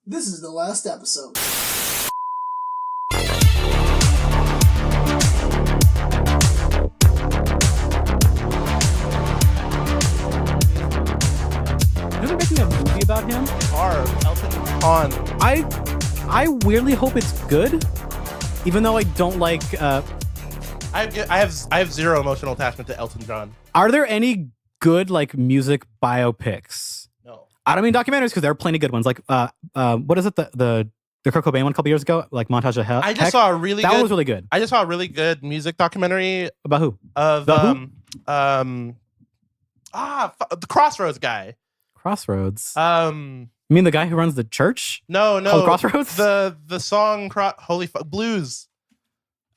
This is the last episode. They're making a movie about him. Elton John. I weirdly hope it's good, even though I don't like. I have zero emotional attachment to Elton John. Are there any good like music biopics? No. I don't mean documentaries because there are plenty good ones. Like what is it? The Kurt Cobain one a couple years ago, like Montage of Hell. I just saw a really that good, one was really good. I just saw a really good music documentary About who? of The the Crossroads guy. Crossroads. Um, You mean the guy who runs the church? no, Called Crossroads? The song Holy fuck Blues.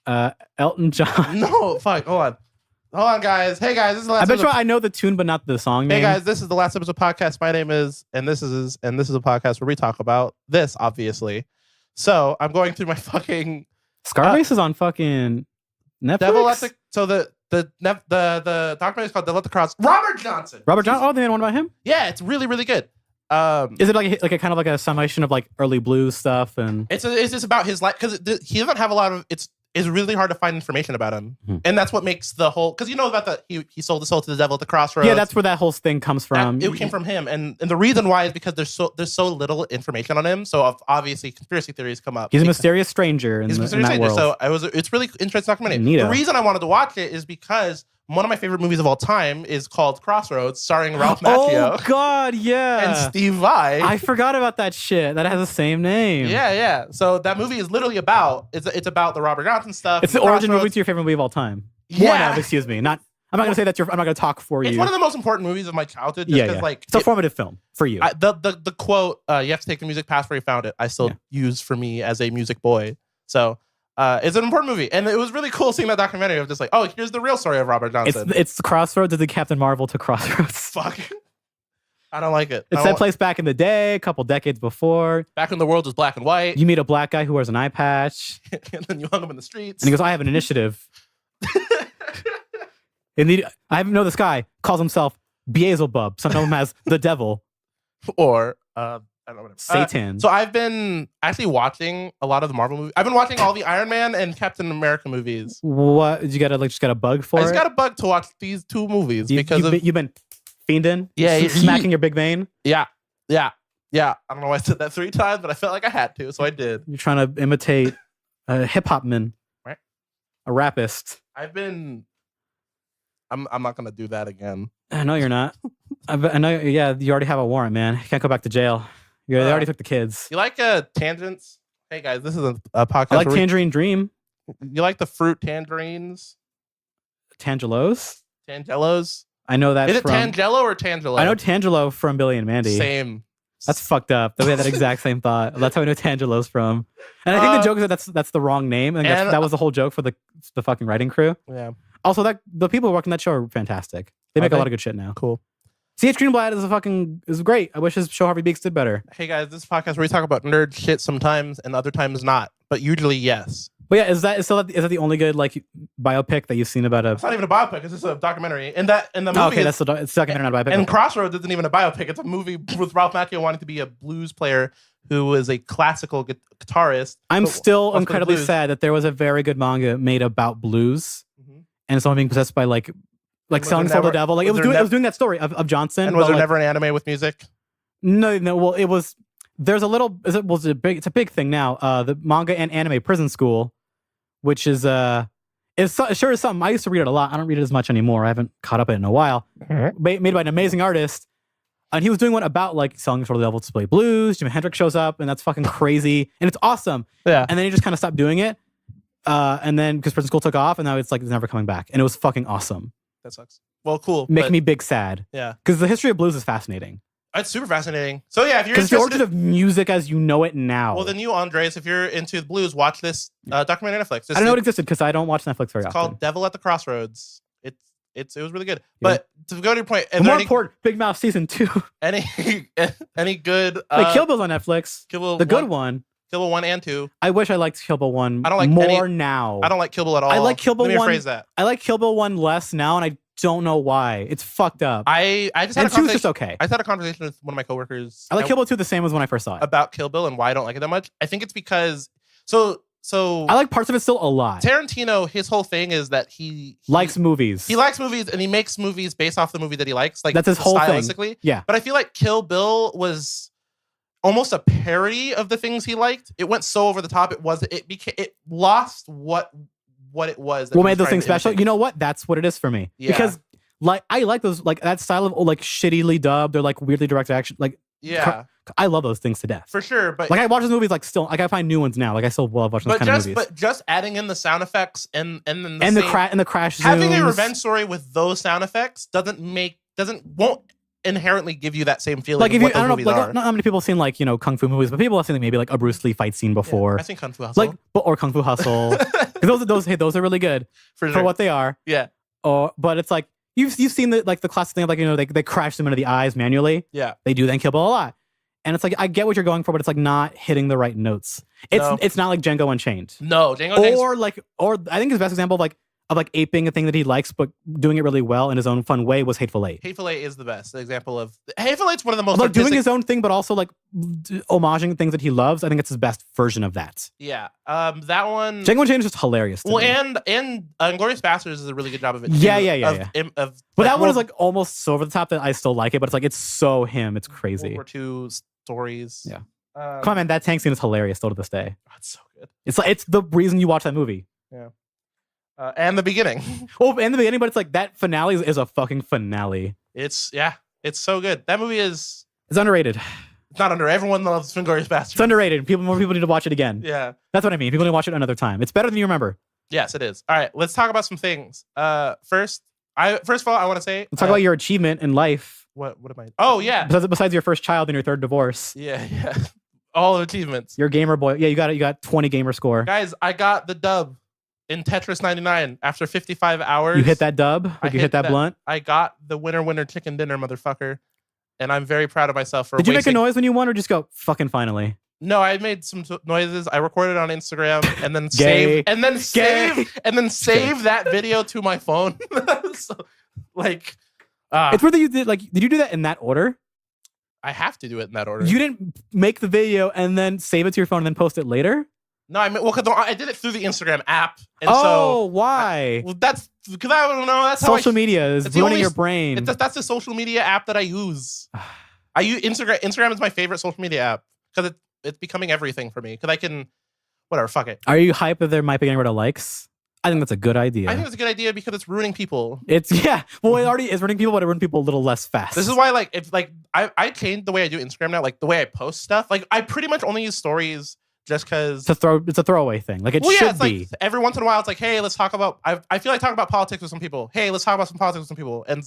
Elton John. No, fuck. Hold on, guys. Hey guys, this is the last. I bet episode. you I know the tune, but not the song name. Hey guys, this is the last episode podcast. My name is, and this is a podcast where we talk about this, obviously. So I'm going through my fucking Scarface is on fucking Netflix. Devil at the. So the documentary is called Devil at the Cross. Robert Johnson. Robert Johnson. Oh, they made one about him. Yeah, it's really really good. Is it like a kind of like a summation of like early blues stuff and? It's just about his life because he doesn't have a lot of it's really hard to find information about him, and that's what makes the whole because you know about he sold his soul to the devil at the crossroads. Yeah, that's where that whole thing comes from. It came from him, and the reason why is because there's so little information on him. So obviously conspiracy theories come up. He's a mysterious stranger in that world. So it's really interesting documentary. Neato. The reason I wanted to watch it is because one of my favorite movies of all time is called Crossroads, starring Ralph Macchio. Oh God, yeah. And Steve Vai. I forgot about that shit. That has the same name. Yeah. So that movie is literally about it's about the Robert Johnson stuff. It's the origin movie to your favorite movie of all time. Yeah. One of, excuse me. Not. I'm not gonna say that. I'm not gonna talk for you. It's one of the most important movies of my childhood. Just Yeah. Like It's a formative film for you. the quote, you have to take the music past where you found it. I still use for me as a music boy. So. It's an important movie, and it was really cool seeing that documentary of just like, oh, here's the real story of Robert Johnson. It's the Crossroads of the Captain Marvel to Crossroads. Fuck. I don't like it. It's that place back in the day, a couple decades before. Back when the world was black and white. You meet a black guy who wears an eye patch. And then you hung him in the streets. And he goes, I have an initiative. I know this guy calls himself Beelzebub. Some of him has the devil. Or, I don't know. Satan. So I've been actually watching a lot of the Marvel movies. I've been watching all the Iron Man and Captain America movies. What? You got a bug for it? I just got a bug to watch these two movies you've been fiending? Yeah. Smacking your big vein? Yeah. I don't know why I said that 3 times, but I felt like I had to, so I did. You're trying to imitate a hip-hop man. Right. A rapist. I'm not going to do that again. I know you're not. I know, yeah, you already have a warrant, man. You can't go back to jail. They already took the kids. You like tangents? Hey guys, this is a podcast. I like Tangerine Dream. You like the fruit tangerines? Tangelos? Tangelos? I know that. Is it Tangelo or Tangelo? I know Tangelo from Billy and Mandy. Same. That's fucked up. We had that exact same thought. That's how I know Tangelo's from. And I think the joke is that that's the wrong name. And that was the whole joke for the fucking writing crew. Yeah. Also, the people working that show are fantastic. They make a lot of good shit now. Cool. C.H. Greenblatt is great. I wish his show Harvey Beaks did better. Hey guys, this podcast where we talk about nerd shit sometimes and other times not, but usually yes. But yeah, is that the only good like biopic that you've seen about a? It's not even a biopic. It's just a documentary. And the movie. Okay, it's a documentary, not a biopic. And Crossroads isn't even a biopic. It's a movie with Ralph Macchio wanting to be a blues player who was a classical guitarist. I'm still incredibly sad that there was a very good manga made about blues, and someone being possessed by like selling soul to the devil. Like it was doing that story of Johnson. And was there never an anime with music? No. Well, it was. There's a little. It's a big thing now. The manga and anime Prison School, which is sure is something I used to read it a lot. I don't read it as much anymore. I haven't caught up in it in a while. Made by an amazing artist, and he was doing one about like selling soul to the devil to play blues. Jimi Hendrix shows up, and that's fucking crazy, and it's awesome. Yeah. And then he just kind of stopped doing it, and then because Prison School took off, and now it's never coming back, and it was fucking awesome. That sucks. Well, cool. Make me big sad. Yeah. Because the history of blues is fascinating. It's super fascinating. So yeah, if you're because the origin of music as you know it now. Well, then you, Andres, if you're into the blues, watch this documentary on Netflix. I don't know it existed because I don't watch Netflix very often. It's called Devil at the Crossroads. It was really good. Yeah. But to go to your point, more important, Big Mouth season 2. Any good? Kill Bill's on Netflix. Kill Bill good one. Kill Bill 1 and 2. I wish I liked Kill Bill 1 I don't like more now. I don't like Kill Bill at all. I like Kill Bill 1. Let me rephrase that. I like Kill Bill 1 less now, and I don't know why. It's fucked up. I just had and a conversation. just okay. I just had a conversation with one of my coworkers. I like Kill Bill 2 the same as when I first saw it. About Kill Bill and why I don't like it that much. I think it's because so I like parts of it still a lot. Tarantino, his whole thing is that he likes movies. He likes movies and he makes movies based off the movie that he likes. Like that's his whole stylistically. thing. Yeah. But I feel like Kill Bill was almost a parody of the things he liked. It went so over the top. It lost what it was. What made those things special? You know what? That's what it is for me. Yeah. Because like I like those like that style of like shittily dubbed or like weirdly directed action. Like I love those things to death. For sure. But like I watch those movies like still like I find new ones now. Like I still love watching those kind of movies. But just adding in the sound effects and the crash having zooms. a revenge story with those sound effects won't inherently give you that same feeling. Like if you, I don't know, like not how many people have seen like kung fu movies, but people have seen maybe like a Bruce Lee fight scene before. Yeah, I think Kung Fu Hustle, or Kung Fu Hustle. those are really good for what they are. Yeah. But it's like you've seen the classic thing of like they crash them into the eyes manually. Yeah. They do that in Kill Bill a lot, and it's like I get what you're going for, but it's like not hitting the right notes. It's not like Django Unchained. No, Django. Or I think his best example of aping a thing that he likes, but doing it really well in his own fun way was Hateful Eight. Hateful Eight is the best example of Hateful Eight's one of the most like doing his own thing, but also like homaging things that he loves. I think it's his best version of that. Yeah, that one. Django Unchained is just hilarious. Well, and Inglourious Basterds is a really good job of it. Yeah. But that one is like almost so over the top that I still like it. But it's like it's so him. It's crazy. World War II stories. Yeah. Come on, man. That tank scene is hilarious still to this day. That's so good. It's the reason you watch that movie. Yeah. And the beginning. And the beginning, but it's like that finale is a fucking finale. It's so good. That movie is... It's underrated. It's not under. Everyone loves Inglourious Basterds. It's underrated. More people need to watch it again. Yeah. That's what I mean. People need to watch it another time. It's better than you remember. Yes, it is. All right, let's talk about some things. First of all, I want to say... Let's talk about your achievement in life. What am I... Oh, yeah. Besides your first child and your third divorce. Yeah. All achievements. Your gamer boy. Yeah, you got 20 gamer score. Guys, I got the dub in Tetris 99 after 55 hours. You hit that dub? You hit that blunt? I got the winner chicken dinner, motherfucker. And I'm very proud of myself for Did you make a noise when you won or just go, fucking finally? No, I made some noises. I recorded on Instagram and then save that video to my phone. So, like, it's weird that you did you do that in that order? I have to do it in that order. You didn't make the video and then save it to your phone and then post it later? No, because I did it through the Instagram app. And why? That's because I don't know. That's social media is ruining your brain. That's the social media app that I use. I use Instagram. Instagram is my favorite social media app because it's becoming everything for me. Because I can, whatever, fuck it. Are you hyped that there might be getting rid of likes? I think that's a good idea. I think it's a good idea because it's ruining people. Well, it already is ruining people, but it ruins people a little less fast. This is why, I changed the way I do Instagram now. Like the way I post stuff. Like I pretty much only use stories. Just because it's a throwaway thing. Like should be. Like every once in a while, it's like, hey, let's talk about. I feel like talking about politics with some people. Hey, let's talk about some politics with some people, and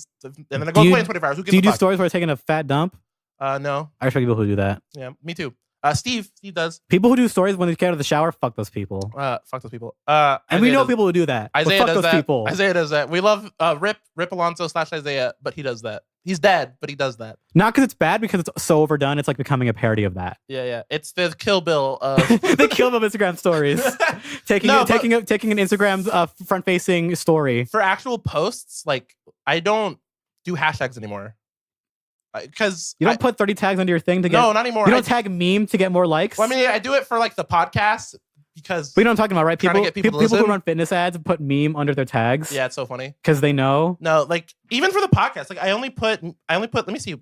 then it goes away in 24 hours. Who gives do you a do fuck? stories where you're taking a fat dump? No. I respect people who do that. Yeah, me too. Steve does. People who do stories when they get out of the shower, fuck those people. Fuck those people. And Isaiah we know people who do that. Isaiah fuck does those that. people. Isaiah does that. We love Rip Alonso / Isaiah, but he does that. He's dead, but he does that. Not because it's bad, because it's so overdone. It's like becoming a parody of that. Yeah. It's the Kill Bill of the Kill Bill of Instagram stories. taking an Instagram front-facing story for actual posts. Like I don't do hashtags anymore. Because you don't put 30 tags under your thing to get. No, not anymore. You don't tag meme to get more likes. Well, I mean, I do it for like the podcast because. But you know what I'm talking about, right? People who run fitness ads put meme under their tags. Yeah, it's so funny because they know. No, like even for the podcast, like I only put. Let me see.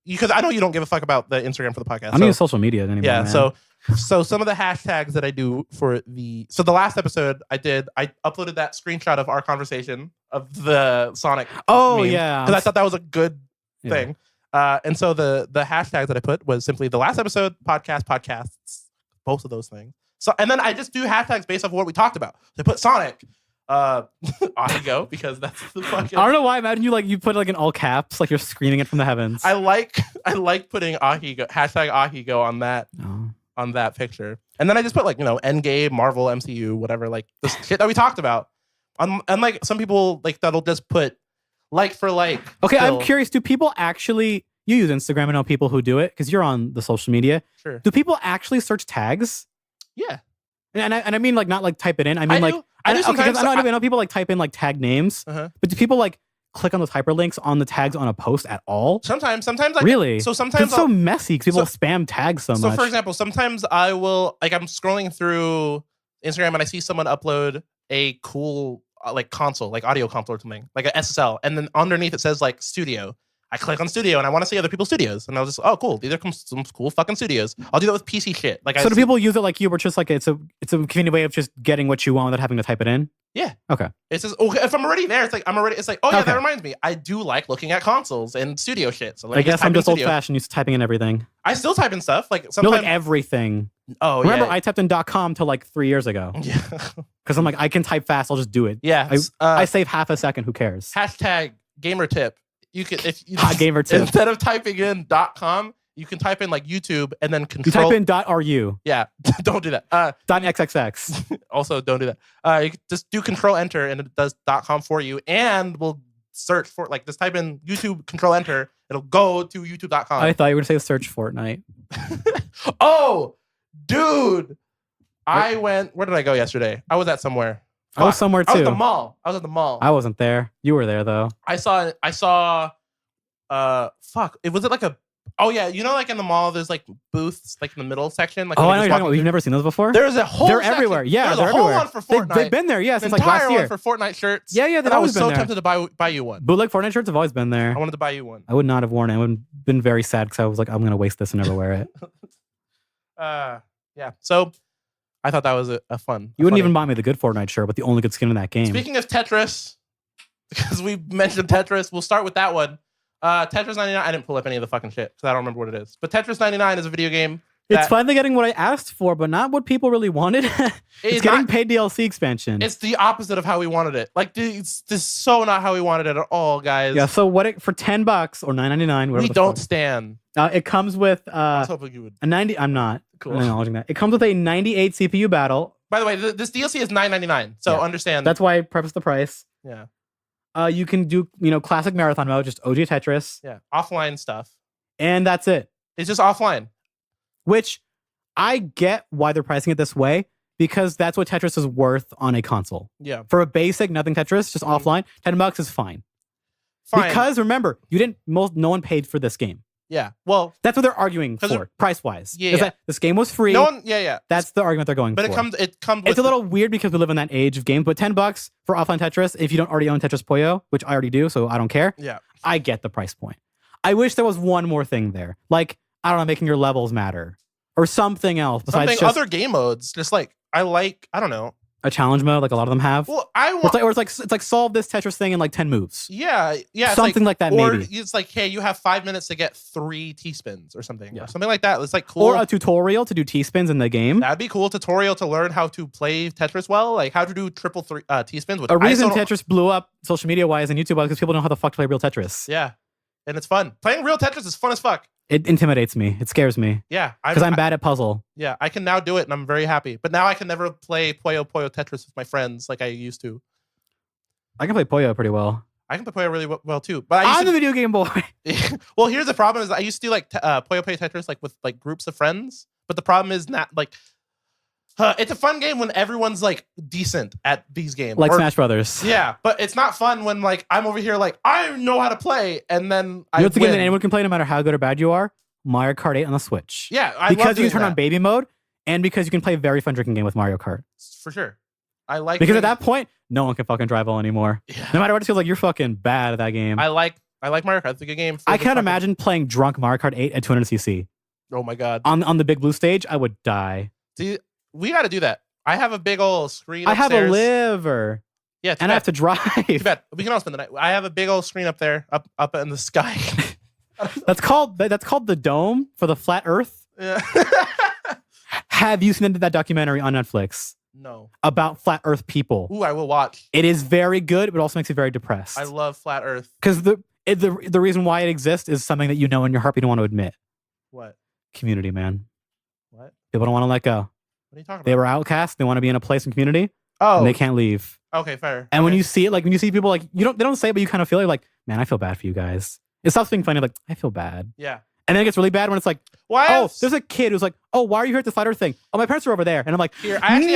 Because I know you don't give a fuck about the Instagram for the podcast. I don't use social media anymore. Yeah, man. So some of the hashtags that I do for the last episode I uploaded that screenshot of our conversation of the Sonic. Oh meme, yeah, because I thought that was a good thing. And so the hashtag that I put was simply the last episode, podcasts, both of those things. So and then I just do hashtags based off of what we talked about. So I put Sonic, Ahigo, because that's the fucking. I don't know why. Imagine you put like in all caps, like you're screaming it from the heavens. I like putting Ahigo #Ahigo on that picture, and then I just put like Endgame, Marvel, MCU, whatever, like the shit that we talked about. And like some people like that'll just put. Like for like. Okay, still. I'm curious. Do people actually? You use Instagram and know people who do it because you're on the social media. Sure. Do people actually search tags? Yeah. And I mean like not like type it in. I mean I know people like type in like tag names. But do people like click on those hyperlinks on the tags on a post at all? Sometimes like Really? So sometimes it's so messy because people spam tags so much. So for example, sometimes I will like I'm scrolling through Instagram and I see someone upload a cool like console, like audio console or something, like an SSL, and then underneath it says like studio. I click on studio and I want to see other people's studios, and I'll just cool, these are some cool fucking studios. I'll do that with PC shit. Like, so do people use it like you, where just like it's a convenient way of just getting what you want without having to type it in? Yeah. Okay. It's just if I'm already there, it's like It's like that reminds me. I do like looking at consoles and studio shit. So I guess I'm just old fashioned, used to typing in everything. I still type in stuff like sometimes. No, like everything. Oh, remember I typed in .com till like 3 years ago. Yeah. Because I'm like I can type fast. I'll just do it. Yeah. I save half a second. Who cares? Hashtag gamer tip. You can hot gamer tip. Instead of typing in .com, you can type in like YouTube and then control. You type in .ru. Yeah, don't do that. .xxx. Also, don't do that. You can just do Control Enter and it does .com for you, and we'll search for like just type in YouTube Control Enter. It'll go to YouTube.com. I thought you were gonna say search Fortnite. Oh, dude! I went. Where did I go yesterday? I was at somewhere. I was somewhere too. I was at the mall. I wasn't there. You were there though. I saw fuck. Was it like a you know, like in the mall there's like booths like in the middle section. Like I know what you're talking about. You've never seen those before? There's a whole They're section. everywhere. Yeah, there's they're a whole everywhere. one for Fortnite. They've been there, since like last year. One for Fortnite shirts. Yeah, they've always been there. I was so tempted to buy you one. Bootleg Fortnite shirts have always been there. I wanted to buy you one. I would not have worn it. I would have been very sad because I was like, I'm gonna waste this and never wear it. Yeah. So I thought that was a fun. You wouldn't even buy me the good Fortnite shirt, but the only good skin in that game. Speaking of Tetris, because we mentioned Tetris, we'll start with that one. Tetris 99. I didn't pull up any of the fucking shit because I don't remember what it is. But Tetris 99 is a video game. It's finally getting what I asked for, but not what people really wanted. It's getting paid DLC expansion. It's the opposite of how we wanted it. Like, it's so not how we wanted it at all, guys. Yeah. So for $10 or $9.99, we don't stand. It comes with I was hoping you would. a 90. I'm not. Cool. I'm acknowledging that. It comes with a 98 CPU battle. By the way, this DLC is $9.99. So understand. That's why I prefaced the price. Yeah. You can do classic marathon mode, just OG Tetris. Yeah. Offline stuff. And that's it. It's just offline. Which I get why they're pricing it this way, because that's what Tetris is worth on a console. Yeah. For a basic nothing Tetris, just offline, $10 is fine. Because remember, no one paid for this game. Yeah. Well, that's what they're arguing for, price wise. Yeah. Is that this game was free. No one. Yeah. That's the argument they're going for. But it comes. It's a little weird because we live in that age of games. But $10 for offline Tetris, if you don't already own Tetris Puyo, which I already do, so I don't care. Yeah. I get the price point. I wish there was one more thing there, like I don't know, making your levels matter or something else besides just other game modes. Just like I don't know, a challenge mode, like a lot of them have. Well, it's like solve this Tetris thing in like 10 moves. Yeah, something like that. Or maybe it's like, hey, you have 5 minutes to get 3 T-spins or something, or something like that. It's like cool. Or a tutorial to do T-spins in the game. That'd be cool. Tutorial to learn how to play Tetris well, like how to do triple T-spins with. A reason Tetris blew up social media wise and YouTube wise because people don't know how the fuck to play real Tetris. Yeah, and it's fun. Playing real Tetris is fun as fuck. It intimidates me. It scares me. Yeah. Because I'm bad at puzzle. Yeah, I can now do it and I'm very happy. But now I can never play Puyo Tetris with my friends like I used to. I can play Puyo pretty well. I can play Puyo really well too. But I'm the video game boy. Well, here's the problem is I used to do like Puyo Tetris like with like groups of friends. But the problem is not like it's a fun game when everyone's like decent at these games. Like Smash Brothers. Yeah, but it's not fun when like I'm over here like I know how to play and then it's a game that anyone can play no matter how good or bad you are. Mario Kart 8 on the Switch. Yeah, because you can turn on baby mode and because you can play a very fun drinking game with Mario Kart. For sure. At that point, no one can fucking drive well anymore. Yeah. No matter what, it feels like you're fucking bad at that game. I like Mario Kart. It's a good game. I can't imagine playing drunk Mario Kart 8 at 200cc. Oh my god. On the big blue stage, I would die. Dude, we got to do that. I have a big old screen upstairs. I have a liver. Yeah, and I have to drive. Too bad. We can all spend the night. I have a big old screen up there, up in the sky. That's called the dome for the flat Earth. Yeah. Have you seen that documentary on Netflix? No. About flat Earth people. Ooh, I will watch. It is very good, but also makes you very depressed. I love flat Earth. Because the reason why it exists is something that you know in your heart but you don't want to admit. What? Community, man. What? People don't want to let go. What are you talking about? They were outcast. They want to be in a place and community. Oh. And they can't leave. Okay, fair. And when you see it, like when you see people like they don't say it, but you kind of feel it, like, man, I feel bad for you guys. It stops being funny, like, I feel bad. Yeah. And then it gets really bad when it's like, there's a kid who's like, oh, why are you here at the flat Earth thing? Oh, my parents are over there. And I'm like, here, I actually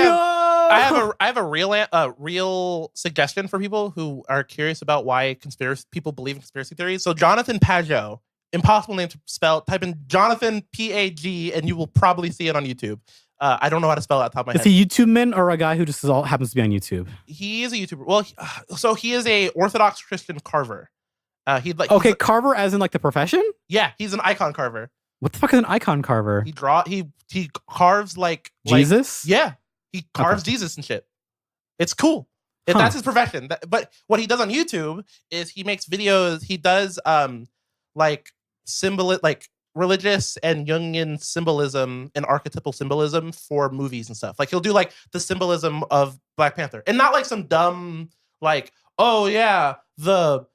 I have a real suggestion for people who are curious about why people believe in conspiracy theories. So Jonathan Pajot, impossible name to spell. Type in Jonathan Pag, and you will probably see it on YouTube. I don't know how to spell it at the top of my head. Is he a YouTube man or a guy who just happens to be on YouTube? He is a YouTuber. Well, so he is a Orthodox Christian carver. Carver as in like the profession? Yeah, he's an icon carver. What the fuck is an icon carver? He carves like Jesus? Yeah. He carves Jesus and shit. It's cool. That's his profession. But what he does on YouTube is he makes videos. He does like religious and Jungian symbolism and archetypal symbolism for movies and stuff. Like he'll do like the symbolism of Black Panther, and not like some dumb like, oh yeah, the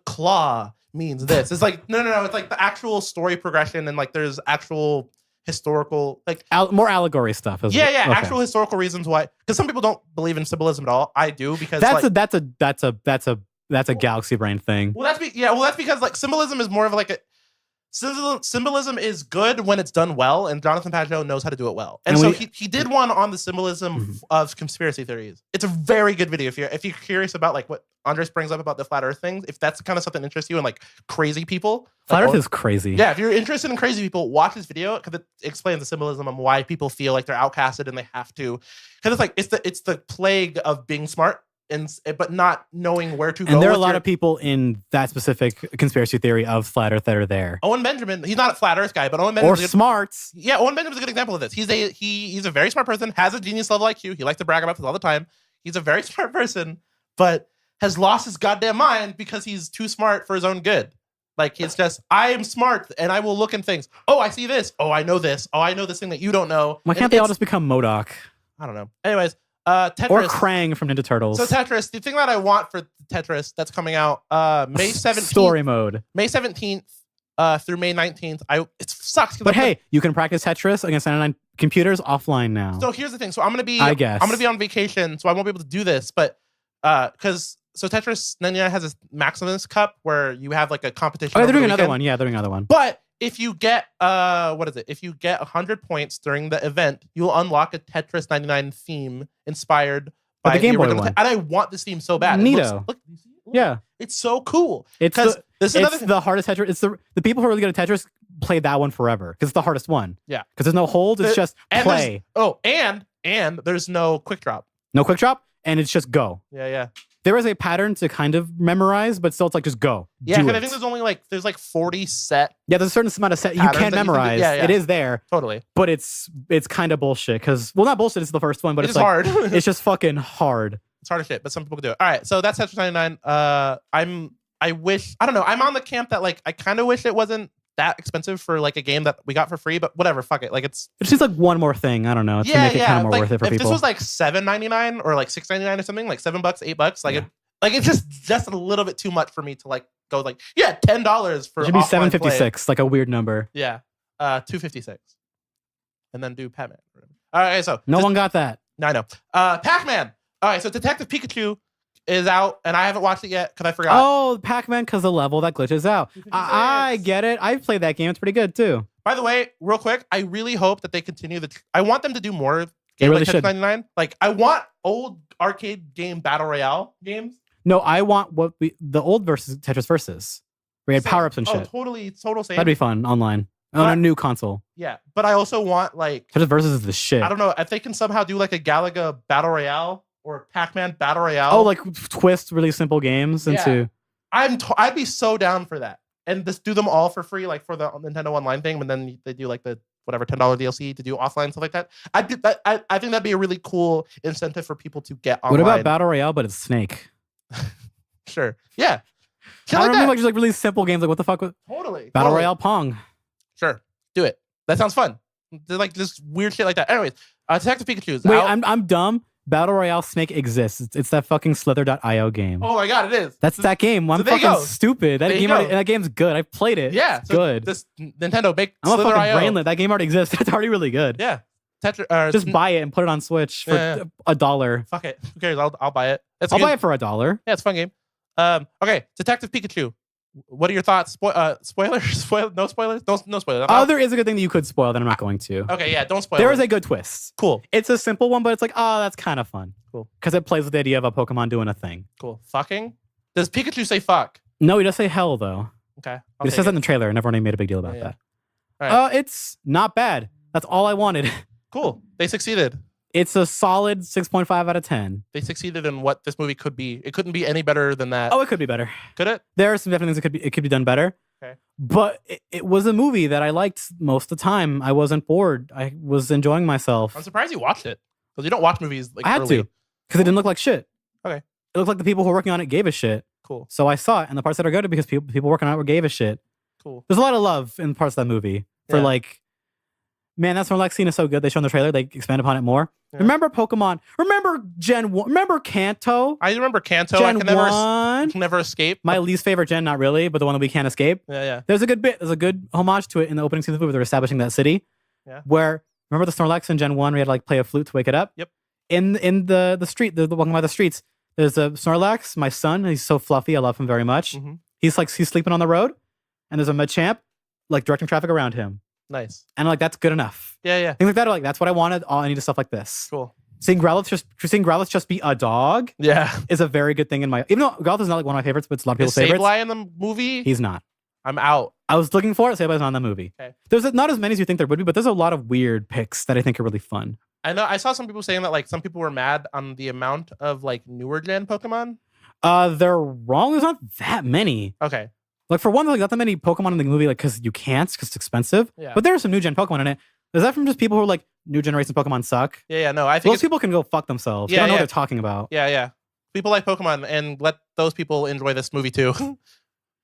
claw means this. It's like no. It's like the actual story progression, and like there's actual historical like more allegory stuff. Okay. Actual historical reasons why. Because some people don't believe in symbolism at all. I do because that's a galaxy brain thing. Well, that's because like symbolism is more of like a symbolism is good when it's done well, and Jonathan Pajot knows how to do it well. And so he did one on the symbolism of conspiracy theories. It's a very good video if you're curious about like what Andres brings up about the flat Earth things. If that's kind of something that interests you and like crazy people, flat Earth is crazy. Yeah, if you're interested in crazy people, watch this video because it explains the symbolism and why people feel like they're outcasted and they have to. Because it's like it's the plague of being smart. But not knowing where to go. And there are a lot of people in that specific conspiracy theory of flat Earth that are there. Owen Benjamin, he's not a flat Earth guy, but Owen Benjamin smart. Yeah, Owen Benjamin's a good example of this. He's a very smart person, has a genius level IQ. He likes to brag about this all the time. He's a very smart person, but has lost his goddamn mind because he's too smart for his own good. Like it's just, I am smart and I will look in things. Oh, I see this. Oh, I know this. Oh, I know this thing that you don't know. Why can't they all just become MODOK? I don't know. Anyways. Tetris. Or Krang from Ninja Turtles. So Tetris, the thing that I want for Tetris that's coming out May 17th. Story mode. May 17th through May 19th. It sucks. But hey, you can practice Tetris against 99 computers offline now. So here's the thing. So I'm going to be on vacation, so I won't be able to do this. But because Tetris 99 has this Maximus Cup where you have like a competition. Oh, they're doing another one. Yeah, they're doing another one. But if you get if you get 100 points during the event, you'll unlock a Tetris 99 theme inspired by the Game Boy one. And I want this theme so bad. Neato. Look, yeah, it's so cool. It's the hardest Tetris. It's the people who are really good at Tetris play that one forever because it's the hardest one. Yeah, because there's no hold. It's just play. And there's no quick drop. No quick drop, and it's just go. Yeah. There is a pattern to kind of memorize, but still it's like just go. Yeah, because I think there's only like 40 set. Yeah, there's a certain amount of set you can memorize. Yeah. It is there. Totally. But it's kind of bullshit because, well, not bullshit, it's the first one, but it's like, hard. It's just fucking hard. It's hard as shit, but some people can do it. All right, so that's Tetris 99. I don't know. I'm on the camp that like I kind of wish it wasn't that expensive for like a game that we got for free, but whatever, fuck it. Like it's just like one more thing. I don't know. It's to make it kind of more like, worth it for if people. If this was like $7.99 or like $6.99 or something, like $7, $8, like it's just a little bit too much for me to like go like $10 for. It should be $7.56, like a weird number. Yeah, $2.56, and then do Pac-Man. All right, so no one got that. I know. Pac-Man. All right, so Detective Pikachu is out, and I haven't watched it yet because I forgot. Oh, Pac-Man, because the level that glitches out. I get it. I've played that game. It's pretty good too. By the way, real quick, I really hope that they continue I want them to do more games really like Tetris 99. Like I want old arcade game battle royale games. No, I want the old Tetris versus. We had power-ups and shit. Total same. That'd be fun online on a new console. Yeah, but I also want like Tetris versus is the shit. I don't know if they can somehow do like a Galaga battle royale or Pac-Man battle royale. Oh, like twist really simple games into. I'd be so down for that, and just do them all for free, like for the Nintendo Online thing, and then they do like the whatever $10 DLC to do offline stuff like that. I think that'd be a really cool incentive for people to get online. What about battle royale, but it's Snake? Sure. Yeah. I don't mean like just like really simple games. Like what the fuck? Battle Royale Pong. Sure. Do it. That sounds fun. They're like this weird shit like that. Anyways, Detective Pikachu's Wait, out. I'm dumb. Battle Royale Snake exists. It's that fucking Slither.io game. Oh my god, it is. That's that game. I'm fucking stupid. That game's good. I've played it. Yeah, it's good. This Nintendo big. I'm a fucking brainlet. That game already exists. It's already really good. Yeah. Just buy it and put it on Switch for $1. Fuck it. Who cares? I'll buy it. I'll buy it for $1. Yeah, it's a fun game. Okay, Detective Pikachu. What are your thoughts? Spoilers? No spoilers? No spoilers. There is a good thing that you could spoil that I'm not going to. Okay, yeah, don't spoil There it. is a good twist. Cool. It's a simple one, but it's like, that's kind of fun. Cool. Because it plays with the idea of a Pokemon doing a thing. Cool. Fucking? Does Pikachu say fuck? No, he does say hell, though. Okay. He says that in the trailer, and everyone made a big deal about Yeah, yeah. that. All right. It's not bad. That's all I wanted. Cool. They succeeded. It's a solid 6.5 out of 10. They succeeded in what this movie could be. It couldn't be any better than that. Oh, it could be better. Could it? There are some definite things it could be done better. Okay. But it was a movie that I liked most of the time. I wasn't bored. I was enjoying myself. I'm surprised you watched it. Because you don't watch movies like I had early. to. Because it didn't look like shit. Okay. It looked like the people who were working on it gave a shit. Cool. So I saw it, and the parts that are good because people working on it gave a shit. Cool. There's a lot of love in parts of that movie for Yeah. like, man, that's when scene is so good. They show in the trailer, they expand upon it more. Yeah. Remember Pokemon? Remember Gen 1? Remember Kanto? I remember Kanto. Gen I can 1? never escape. My least favorite gen, not really, but the one that we can't escape. Yeah. There's a good bit. There's a good homage to it in the opening scene of the movie where they're establishing that city. Yeah. Where, remember the Snorlax in Gen 1? We had to like play a flute to wake it up? Yep. In the street, the walking by the streets, there's a Snorlax, my son. He's so fluffy. I love him very much. Mm-hmm. He's sleeping on the road, and there's a Machamp like directing traffic around him. Nice. And like, that's good enough. Yeah. Things like that are like, that's what I wanted. All I need is stuff like this. Cool. Seeing Growlithe just be a dog Yeah. is a very good thing in my, even though Growlithe is not like one of my favorites, but it's a lot of Is people's favorites. Sableye in the movie? He's not. I'm out. I was looking for it. Sableye's not in the movie. Okay. There's not as many as you think there would be, but there's a lot of weird picks that I think are really fun. I know. I saw some people saying that like some people were mad on the amount of like newer gen Pokemon. They're wrong. There's not that many. Okay. Like for one, there's like not that many Pokemon in the movie, like because you can't, because it's expensive. Yeah. But there are some new gen Pokemon in it. Is that from just people who are like new generation Pokemon suck? Yeah. No, I think Those people can go fuck themselves. They don't know what they're talking about. Yeah. People like Pokemon, and let those people enjoy this movie too.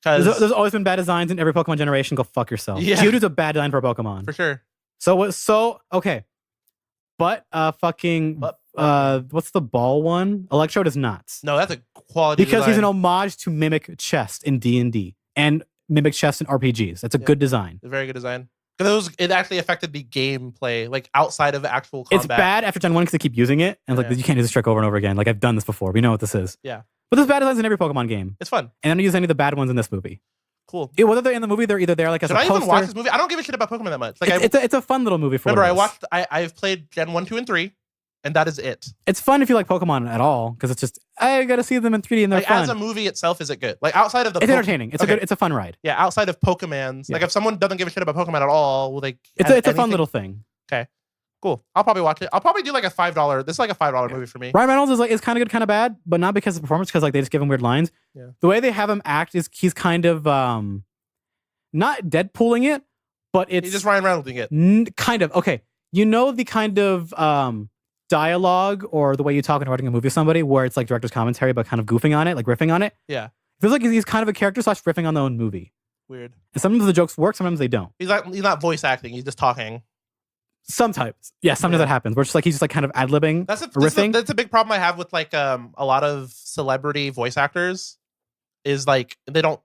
Because There's always been bad designs in every Pokemon generation. Go fuck yourself. Yeah. Geodude's a bad design for a Pokemon. for sure. Okay. But what's the ball one? Electrode is not. No, that's a quality Because he's design. an homage to Mimic Chest in D&D and Mimic Chest in RPGs. That's a good design. It's a very good design. Because it actually affected the gameplay, like outside of actual combat. It's bad after Gen 1 because they keep using it. And like, Yeah. you can't do this trick over and over again. Like, I've done this before. We know what this is. Yeah. But there's bad designs in every Pokemon game. It's fun. And I don't use any of the bad ones in this movie. Cool. Whether they're in the movie, they're either there like as Should a I poster. even watch this movie? I don't give a shit about Pokemon that much. Like, It's a fun little movie for remember, what it is. I've played Gen 1, 2, and 3, and that is it. It's fun if you like Pokemon at all, because it's just, I gotta see them in 3D and they're Like, fun. as a movie itself, is it good? Like, outside of the It's entertaining. It's Okay. it's a fun ride. Yeah, outside of Pokemans. Yeah. Like, if someone doesn't give a shit about Pokemon at all, will they? It's have a fun anything? little thing. Okay, cool. I'll probably watch it. I'll probably do like a $5. This is like a $5 movie for me. Ryan Reynolds is kind of good, kind of bad, but not because of the performance, because like they just give him weird lines. Yeah. The way they have him act is he's kind of not Deadpooling it, but it's He's just Ryan Reynoldsing it. kind of okay. You know the kind of dialogue or the way you talk when writing a movie with somebody, where it's like director's commentary, but kind of goofing on it, like riffing on it. Yeah. Feels like he's kind of a character / riffing on their own movie. Weird. And sometimes the jokes work, sometimes they don't. He's not voice acting. He's just talking. Sometimes that happens. Where it's just like he's just like kind of ad libbing, riffing. That's a big problem I have with like a lot of celebrity voice actors. Is like they don't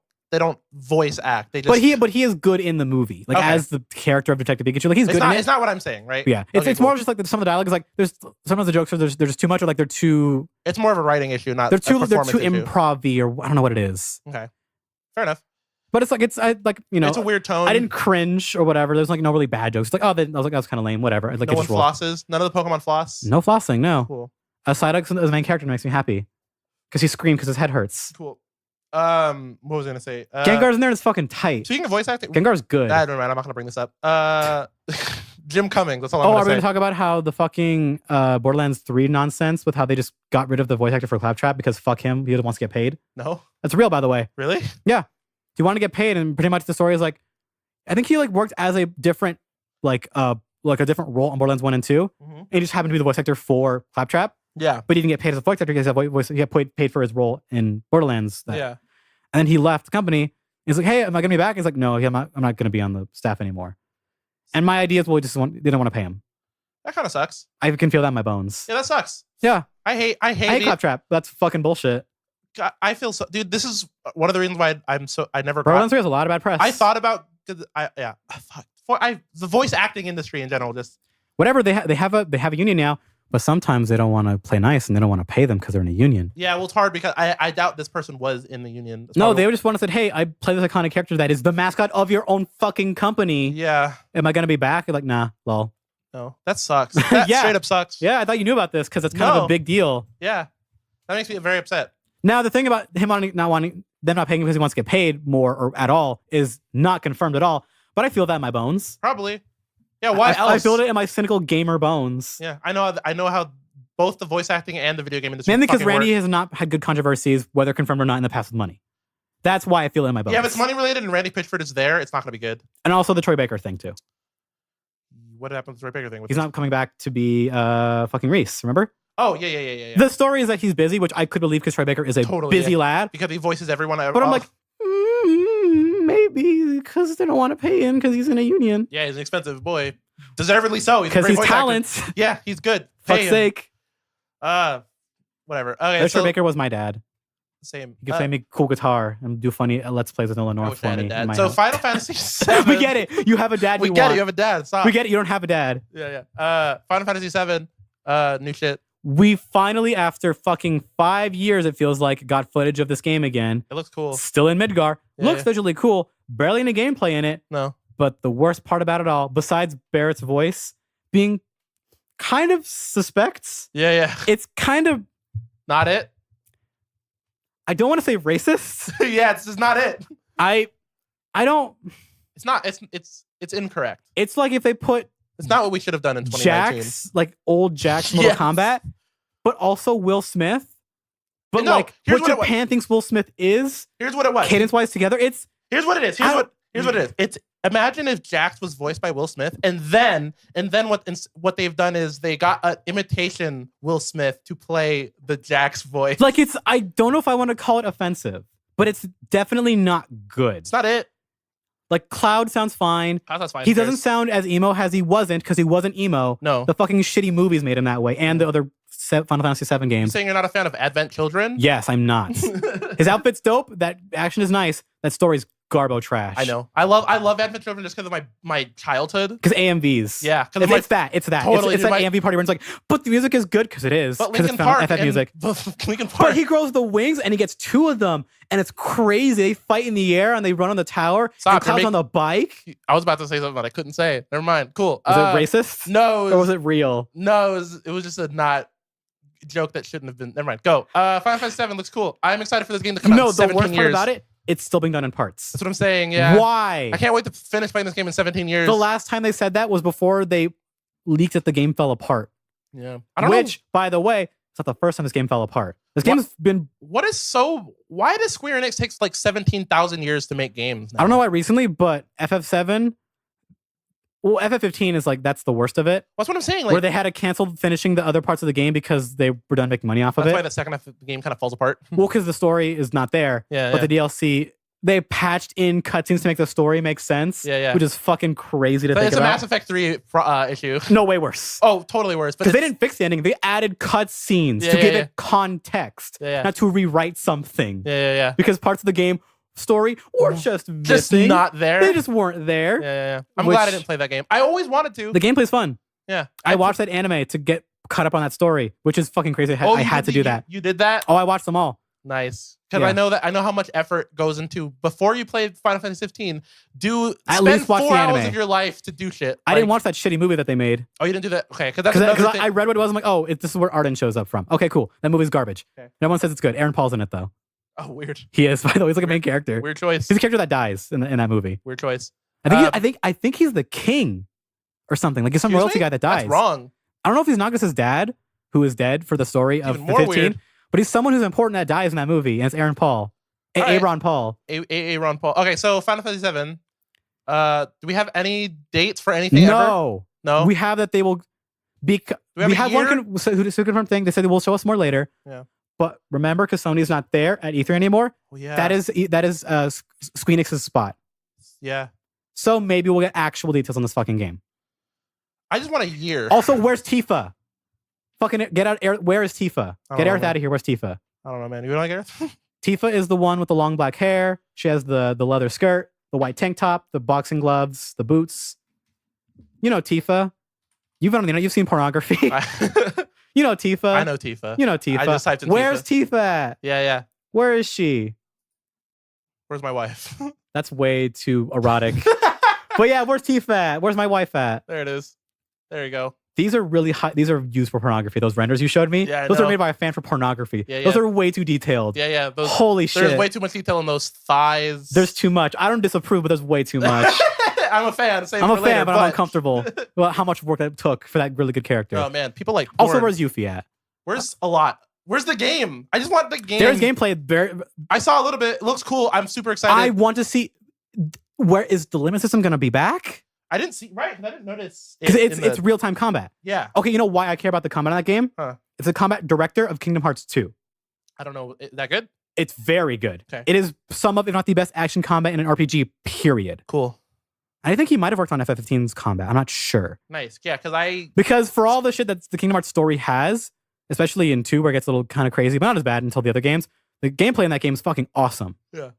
voice act. They just. But he is good in the movie, like Okay. as the character of Detective Pikachu. Like he's good in it. It's not what I'm saying, right? Yeah, Okay, it's cool. more just like some of the dialogue is like there's sometimes the jokes are they're just too much, or like they're too It's more of a writing issue, not they're a too performance issue. improv-y, or I don't know what it is. Okay, fair enough. But it's like it's a weird tone. I didn't cringe or whatever. There's like no really bad jokes. It's like I was like that was kind of lame. Whatever. Like No it one just rolled. flosses. None of the Pokemon floss. No flossing. No. Cool. Psyduck as the main character makes me happy because he screamed because his head hurts. Cool. What was I gonna say? Gengar's in there and it's fucking tight. Speaking of voice acting, Gengar's good. never mind. I'm not gonna bring this up. Jim Cummings. That's all I'm Are we gonna going to say. talk about how the fucking Borderlands 3 nonsense with how they just got rid of the voice actor for Claptrap because fuck him, he wants to get paid? No, That's real, by the way. really? He wanted to get paid, and pretty much the story is like, I think he like worked as a different like a different role on Borderlands 1 and 2, Mm-hmm. and he just happened to be the voice actor for Claptrap, Yeah. but he didn't get paid as a voice actor because he got paid for his role in Borderlands. Yeah. And then he left the company. He's like, "Hey, am I gonna be back?" He's like, "No, I'm not gonna be on the staff anymore." And my idea is, well, they didn't want to pay him. That kind of sucks. I can feel that in my bones. Yeah, that sucks. Yeah, I hate I hate Claptrap. That's fucking bullshit. God, I feel so, dude. This is one of the reasons why I never. Borderlands 3 has a lot of bad press. I thought about the voice acting industry in general. Just whatever they have a union now, But sometimes they don't want to play nice and they don't want to pay them because they're in a union. Yeah, well, it's hard because I doubt this person was in the union. That's No, probably- they would just want to say, hey, I play this iconic character that is the mascot of your own fucking company. Yeah. Am I going to be back? You're like, nah, lol. No, that sucks. That Yeah. straight up sucks. Yeah, I thought you knew about this because it's kind of No. a big deal. Yeah. That makes me very upset. Now, the thing about him not wanting them not paying him because he wants to get paid more or at all is not confirmed at all. But I feel that in my bones. Probably. Yeah, why else? I feel it in my cynical gamer bones. Yeah, I know how both the voice acting and the video game industry Mainly because fucking Randy work. has not had good controversies, whether confirmed or not, in the past with money. That's why I feel it in my bones. Yeah, if it's money related and Randy Pitchford is there, it's not going to be good. And also the Troy Baker thing, too. What happened to the Troy Baker thing? He's not coming back to be fucking Reese, remember? Oh, yeah. The story is that he's busy, which I could believe because Troy Baker is a Totally, busy yeah. lad. Because he voices everyone. But I'm like, maybe because they don't want to pay him because he's in a union. yeah, he's an expensive boy. Deservedly so. Because he's talent. Yeah, he's good. Fuck's Pay him. sake. Whatever. Okay, Troy so Baker was my dad. same. He could play me cool guitar and do funny Let's Plays with Nolan I North wish I for had a me. dad. in my So house. Final Fantasy VII. We get it. You have a dad. We you get want. it. You have a dad. Stop. We get it. You don't have a dad. Yeah. Final Fantasy VII. New shit. We finally, after fucking 5 years, it feels like, got footage of this game again. It looks cool. Still in Midgar. Yeah, Looks yeah. visually cool. Barely any gameplay in it. No. But the worst part about it all, besides Barrett's voice being kind of suspect, Yeah. it's kind of, Not it. I don't want to say racist. Yeah, it's just not it. I don't. It's not. It's incorrect. It's like if they put It's not what we should have done in 2019. Jax, like old Jax Mortal Yes. Kombat, but also Will Smith. But No, like here's what what it Japan thinks Will Smith is, Here's what it was. cadence-wise together, it's Here's what it is. Here's what it is. It's imagine if Jax was voiced by Will Smith, and then what they've done is they got an imitation Will Smith to play the Jax voice. like it's. I don't know if I want to call it offensive, but it's definitely not good. It's not it. Like Cloud sounds fine. Oh, that's fine. He Who cares? doesn't sound as emo as he wasn't because he wasn't emo. No. The fucking shitty movies made him that way, and the other Final Fantasy VII You games. saying you're not a fan of Advent Children? Yes, I'm not. His outfit's dope. That action is nice. That story's garbo trash. I know. I love Advent Children just because of my childhood. Because AMVs. Yeah, because It's that. It's that. Totally, It's dude, that AMV party where it's like, but the music is good because it is. But Because Linkin it's Park FF and music. Linkin Park. But he grows the wings and he gets two of them. And it's crazy. They fight in the air and they run on the tower. Stop, And Cloud's you're on the bike. I was about to say something, but I couldn't say it. Never mind. Cool. Was it racist? No. Or was it real? No, it was just a not joke that shouldn't have been. Never mind. Go. Final Fantasy VII looks cool. I'm excited for this game to come out. No, in the 17 worst years. part about it, it's still being done in parts. That's what I'm saying. Yeah. Why? I can't wait to finish playing this game in 17 years. The last time they said that was before they leaked that the game fell apart. Yeah. I don't know. Which, by the way, it's not the first time this game fell apart. This game's been. Why does Square Enix takes like 17,000 years to make games now? I don't know why recently, but FF7. Well, FF15 is like, that's the worst of it. That's what I'm saying. Like, Where they had to cancel finishing the other parts of the game because they were done making money off of that's why it. the second half of the game kind of falls apart. Well, because the story is not there. Yeah. But the DLC, they patched in cutscenes to make the story make sense. Yeah. Which is fucking crazy to But think it's a about. Mass Effect 3 issue. No, way worse. Oh, totally worse. Because they didn't fix the ending. They added cutscenes to give it context, Yeah. not to rewrite something. Yeah. Because parts of the game story were just missing. Just not there. They just weren't there. Yeah. I'm Which- glad I didn't play that game. I always wanted to. The gameplay's fun. Yeah. I watched that anime to get caught up on that story, which is fucking crazy. I had to do that. You did that? Oh, I watched them all. Nice. Because Yeah. I know how much effort goes into before you play Final Fantasy 15. At Spend least watch 4 the hours anime. of your life to do shit. I didn't watch that shitty movie that they made. Oh, you didn't do that? Okay, because that's Because another thing. I read what it was. I'm like, oh, this is where Arden shows up from. Okay, cool. That movie's garbage. Okay. Everyone says it's good. Aaron Paul's in it, though. Oh, weird. He is, by the way. He's like a main character. Weird choice. He's a character that dies in that movie. Weird choice. I think he's the king or something. Like he's some Excuse royalty me? guy that dies. That's wrong. I don't know if he's Nagasa's dad, who is dead for the story of Even the more 15, weird. but he's someone who's important that dies in that movie, and it's Aaron Paul. All right. Aaron Paul. Ron Paul. Okay, so Final Fantasy 7. Do we have any dates for anything ever? No. No. We have that they will be. we have a have year? one confirmed thing. They said they will show us more later. Yeah. But remember, because Sony's not there at E3 anymore, Oh, yeah. that is Squeenix's spot. Yeah. So maybe we'll get actual details on this fucking game. I just want a year. Also, where's Tifa? Fucking get out. Where is Tifa? I Get don't Aerith know. out of here. Where's Tifa? I don't know, man. You don't like Aerith? Tifa is the one with the long black hair. She has the leather skirt, the white tank top, the boxing gloves, the boots. You know Tifa. You've been on the internet. You've seen pornography. You know Tifa. I know Tifa. You know Tifa. I just typed in Where's Tifa. Tifa at? Yeah. Where is she? Where's my wife? That's way too erotic. But yeah, where's Tifa at? Where's my wife at? There it is. There you go. These are really high. These are used for pornography. Those renders you showed me. Yeah, those know. are made by a fan for pornography. Yeah, those are way too detailed. Yeah. Holy shit. There's way too much detail in those thighs. There's too much. I don't disapprove, but there's way too much. I'm a fan. I'm a fan, but I'm uncomfortable. Well, how much work that took for that really good character. Oh man, people like. Also, where's Yuffie at? Where's a lot? Where's the game? I just want the game. There's gameplay. I saw a little bit. It looks cool. I'm super excited. I want to see. Where is the limit system going to be back? I didn't see. Right, I didn't notice. Because it's real time combat. Yeah. Okay, you know why I care about the combat in that game? Huh. It's the combat director of Kingdom Hearts 2. I don't know. Is that good? It's very good. Okay. It is some of, if not the best action combat in an RPG, period. Cool. I think he might have worked on FF15's combat. I'm not sure. Nice. Yeah, because for all the shit that the Kingdom Hearts story has, especially in 2 where it gets a little kind of crazy, but not as bad until the other games, the gameplay in that game is fucking awesome. Yeah.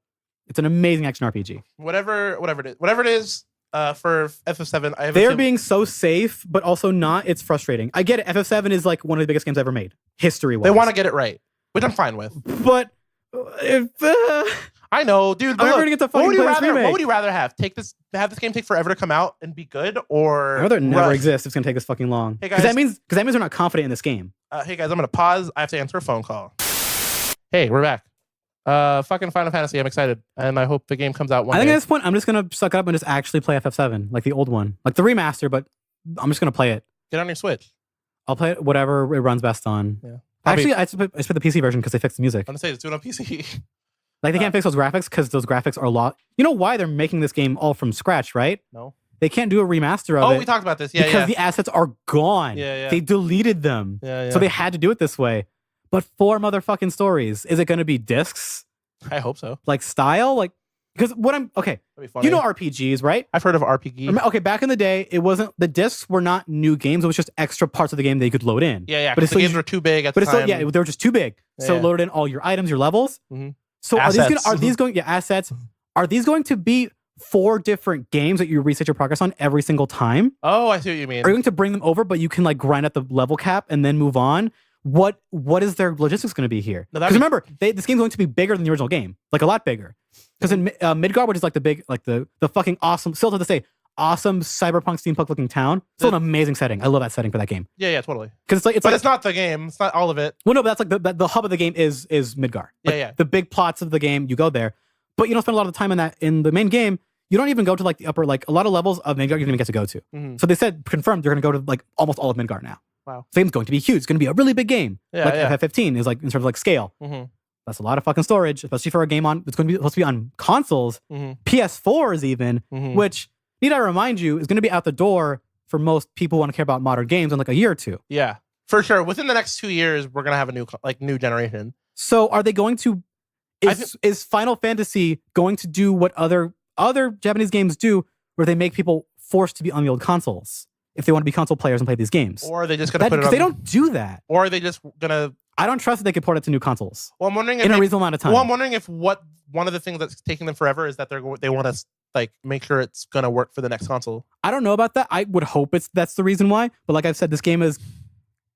It's an amazing action RPG. Whatever it is. For FF7, they're being so safe, but also not. It's frustrating. I get it. FF7 is like one of the biggest games ever made, history-wise. They want to get it right, which I'm fine with. But if I know, dude. But I'm get to fucking play this remake. What would you rather have? Have this game take forever to come out and be good, or I'd rather it never exist. It's gonna take us fucking long. Hey guys, that means we're not confident in this game. Hey guys, I'm gonna pause. I have to answer a phone call. Hey, we're back. Fucking Final Fantasy. I'm excited, and I hope the game comes out one day. I think at this point, I'm just gonna suck it up and just actually play FF7, like the old one, like the remaster. But I'm just gonna play it. Get on your Switch. I'll play it whatever it runs best on. Yeah. Actually, I just put the PC version because they fixed the music. I'm gonna say, let's do it on PC. Like they can't fix those graphics because those graphics are a lot. You know why they're making this game all from scratch, right? No. They can't do a remaster of it. Oh, we talked about this. Yeah, because the assets are gone. Yeah. They deleted them. Yeah. So they had to do it this way. But 4 motherfucking stories. Is it going to be discs? I hope so. Like style? Like, because That'd be funny. you know RPGs, right? I've heard of RPG. Okay, back in the day, the discs were not new games. It was just extra parts of the game that you could load in. Yeah. But the games were too big at the time. They were just too big. So loaded in all your items, your levels. Mm-hmm. So assets. are these going assets? Are these going to be 4 different games that you reset your progress on every single time? Oh, I see what you mean. Are you going to bring them over, but you can like grind at the level cap and then move on? What is their logistics going to be here? Because remember, this game's going to be bigger than the original game, like a lot bigger. Because in Midgard, which is like the big, like the fucking awesome, still to this day, awesome cyberpunk steampunk looking town. Still an amazing setting. I love that setting for that game. Yeah, totally. Because it's not the game. It's not all of it. Well, no, but that's like the hub of the game is Midgard. Like, the big plots of the game, you go there, but you don't spend a lot of time in the main game. You don't even go to like the upper, like a lot of levels of Midgard you don't even get to go to. Mm-hmm. So they said confirmed they're going to go to like almost all of Midgard now. Wow. The game's going to be huge. It's going to be a really big game. Yeah, FF15 is like in terms of like scale. Mm-hmm. That's a lot of fucking storage, especially for a game it's going to be supposed to be on consoles, PS4s even, which need I remind you is going to be out the door for most people who want to care about modern games in like a year or 2. Yeah, for sure. Within the next 2 years, we're gonna have a new generation. So are they going to? Is Final Fantasy going to do what other Japanese games do, where they make people forced to be on the old consoles if they want to be console players and play these games? Or are they just gonna put it on? They don't do that. Or are they just gonna? I don't trust that they could port it to new consoles. Well, I'm wondering in a reasonable amount of time. Well, I'm wondering if one of the things that's taking them forever is that they want to like make sure it's gonna work for the next console. I don't know about that. I would hope that's the reason why. But like I've said, this game is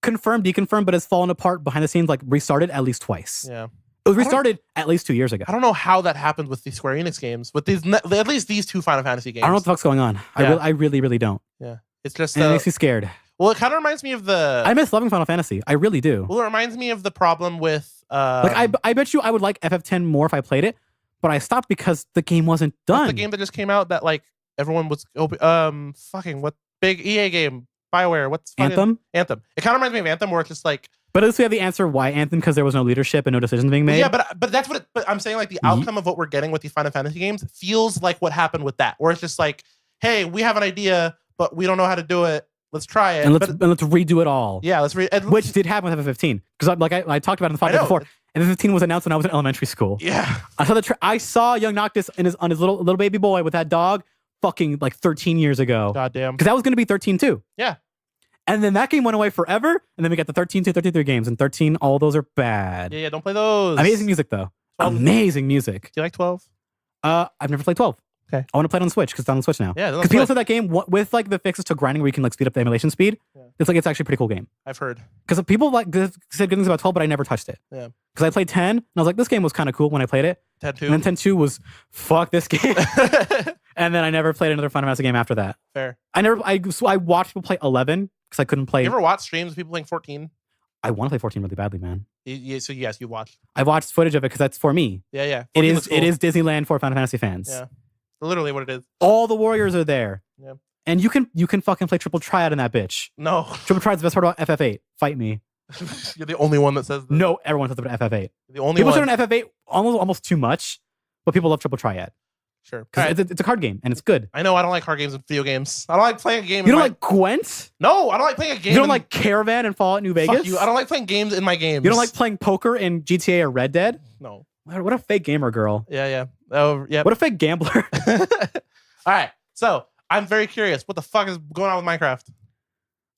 confirmed, deconfirmed, but has fallen apart behind the scenes, like restarted at least twice. Yeah. It was restarted at least 2 years ago. I don't know how that happened with these Square Enix games, with at least these 2 Final Fantasy games. I don't know what the fuck's going on. Yeah. I really, really don't. Yeah. It's just... And it makes me scared. Well, it kind of reminds me of the... I miss loving Final Fantasy. I really do. Well, it reminds me of the problem with... like, I bet you I would like FF10 more if I played it, but I stopped because the game wasn't done. The game that just came out that, like, everyone was... what big EA game? BioWare. What's... Anthem? Anthem. It kind of reminds me of Anthem, where it's just like... But at least we have the answer why Anthem, because there was no leadership and no decisions being made. Yeah, but that's what but I'm saying, like, the outcome of what we're getting with these Final Fantasy games feels like what happened with that, where it's just like, hey, we have an idea, but we don't know how to do it. Let's try it. And let's redo it all. Yeah, which did happen with FF15. Because I talked about it in the podcast before. And FF15 was announced when I was in elementary school. Yeah. I saw young Noctis on his little baby boy with that dog fucking like 13 years ago. Goddamn. Because that was going to be 13 too. Yeah. And then that game went away forever. And then we got the 13 to 33 games. And 13, all those are bad. Yeah, don't play those. Amazing music, though. 12. Amazing music. Do you like 12? I've never played 12. Okay. I want to play it on the Switch because it's on the Switch now. Yeah, because people said that game with like the fixes to grinding where you can like speed up the emulation speed. Yeah. It's actually a pretty cool game. I've heard. Because people said good things about 12, but I never touched it. Yeah. Because I played 10, and I was like, this game was kind of cool when I played it. 10-2. And then 10-2 was, fuck this game. And then I never played another Final Fantasy game after that. Fair. I watched people play 11 because I couldn't play. You ever watch streams of people playing 14? I want to play 14 really badly, man. So yes, you watched. I watched footage of it because that's for me. Yeah. It is Disneyland for Final Fantasy fans. Yeah. Literally what it is. All the warriors are there. Yeah. And you can fucking play triple triad in that bitch. No. Triple triad's the best part about FF8. Fight me. You're the only one that says this. No, everyone says about FF8. The only people one. say on FF8 almost too much, but people love triple triad. Sure. Right. It's a card game and it's good. I know I don't like card games and video games. I don't like playing a game. You don't like Gwent? No, I don't like playing a game. You don't like Caravan and Fallout New Vegas? Fuck you. I don't like playing games in my games. You don't like playing poker in GTA or Red Dead? No. What a fake gamer girl. Yeah. Oh, yeah. What a fake gambler. All right. So I'm very curious. What the fuck is going on with Minecraft?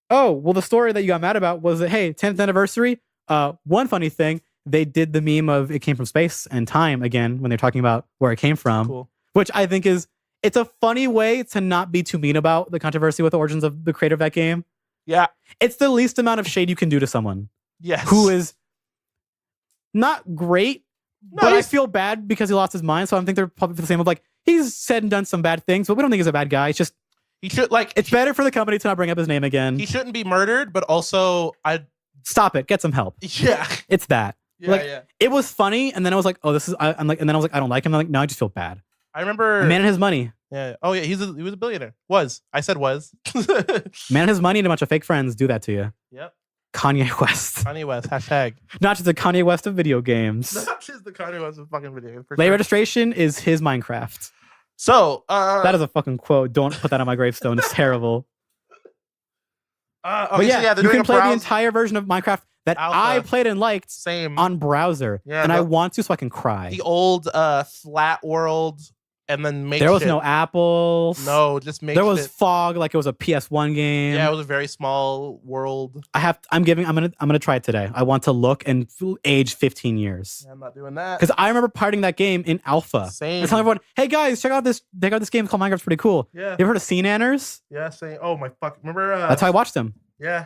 Oh, well, the story that you got mad about was that, hey, 10th anniversary. One funny thing, they did the meme of it came from space and time again when they're talking about where it came from, Cool. Which I think it's a funny way to not be too mean about the controversy with the origins of the creator of that game. Yeah. It's the least amount of shade you can do to someone. Yes. Who is not great, but I feel bad because he lost his mind. So I think they're probably the same of like, he's said and done some bad things, but we don't think he's a bad guy. It's just, he should it's better for the company to not bring up his name again. He shouldn't be murdered, but also stop it. Get some help. Yeah. It's that. Yeah. It was funny, and then I was like, "Oh, this is." And then I was like, "I don't like him." I'm like, "No, I just feel bad." I remember a man and his money. Yeah. Oh yeah, he was a billionaire. I said was. Man and his money and a bunch of fake friends do that to you. Yep. Kanye West. Kanye West. Hashtag. Not just the Kanye West of video games. Not just the Kanye West of fucking video games. Late registration is his Minecraft. So that is a fucking quote. Don't put that on my gravestone. It's terrible. Okay, but yeah, they're you doing can play the entire version of Minecraft that Alpha. I played and liked on browser. Yeah, and I want to so I can cry. The old flat world and then make there was no apples. No, just make there was fog like it was a PS1 game. Yeah, it was a very small world. I'm gonna try it today. I want to look and age 15 years. Yeah, I'm not doing that. Because I remember pirating that game in alpha. Same. And telling everyone, hey guys, check out this game called Minecraft's pretty cool. Yeah. You ever heard of Sea Nanners? Yeah, same. Oh my fuck. Remember that's how I watched them. Yeah.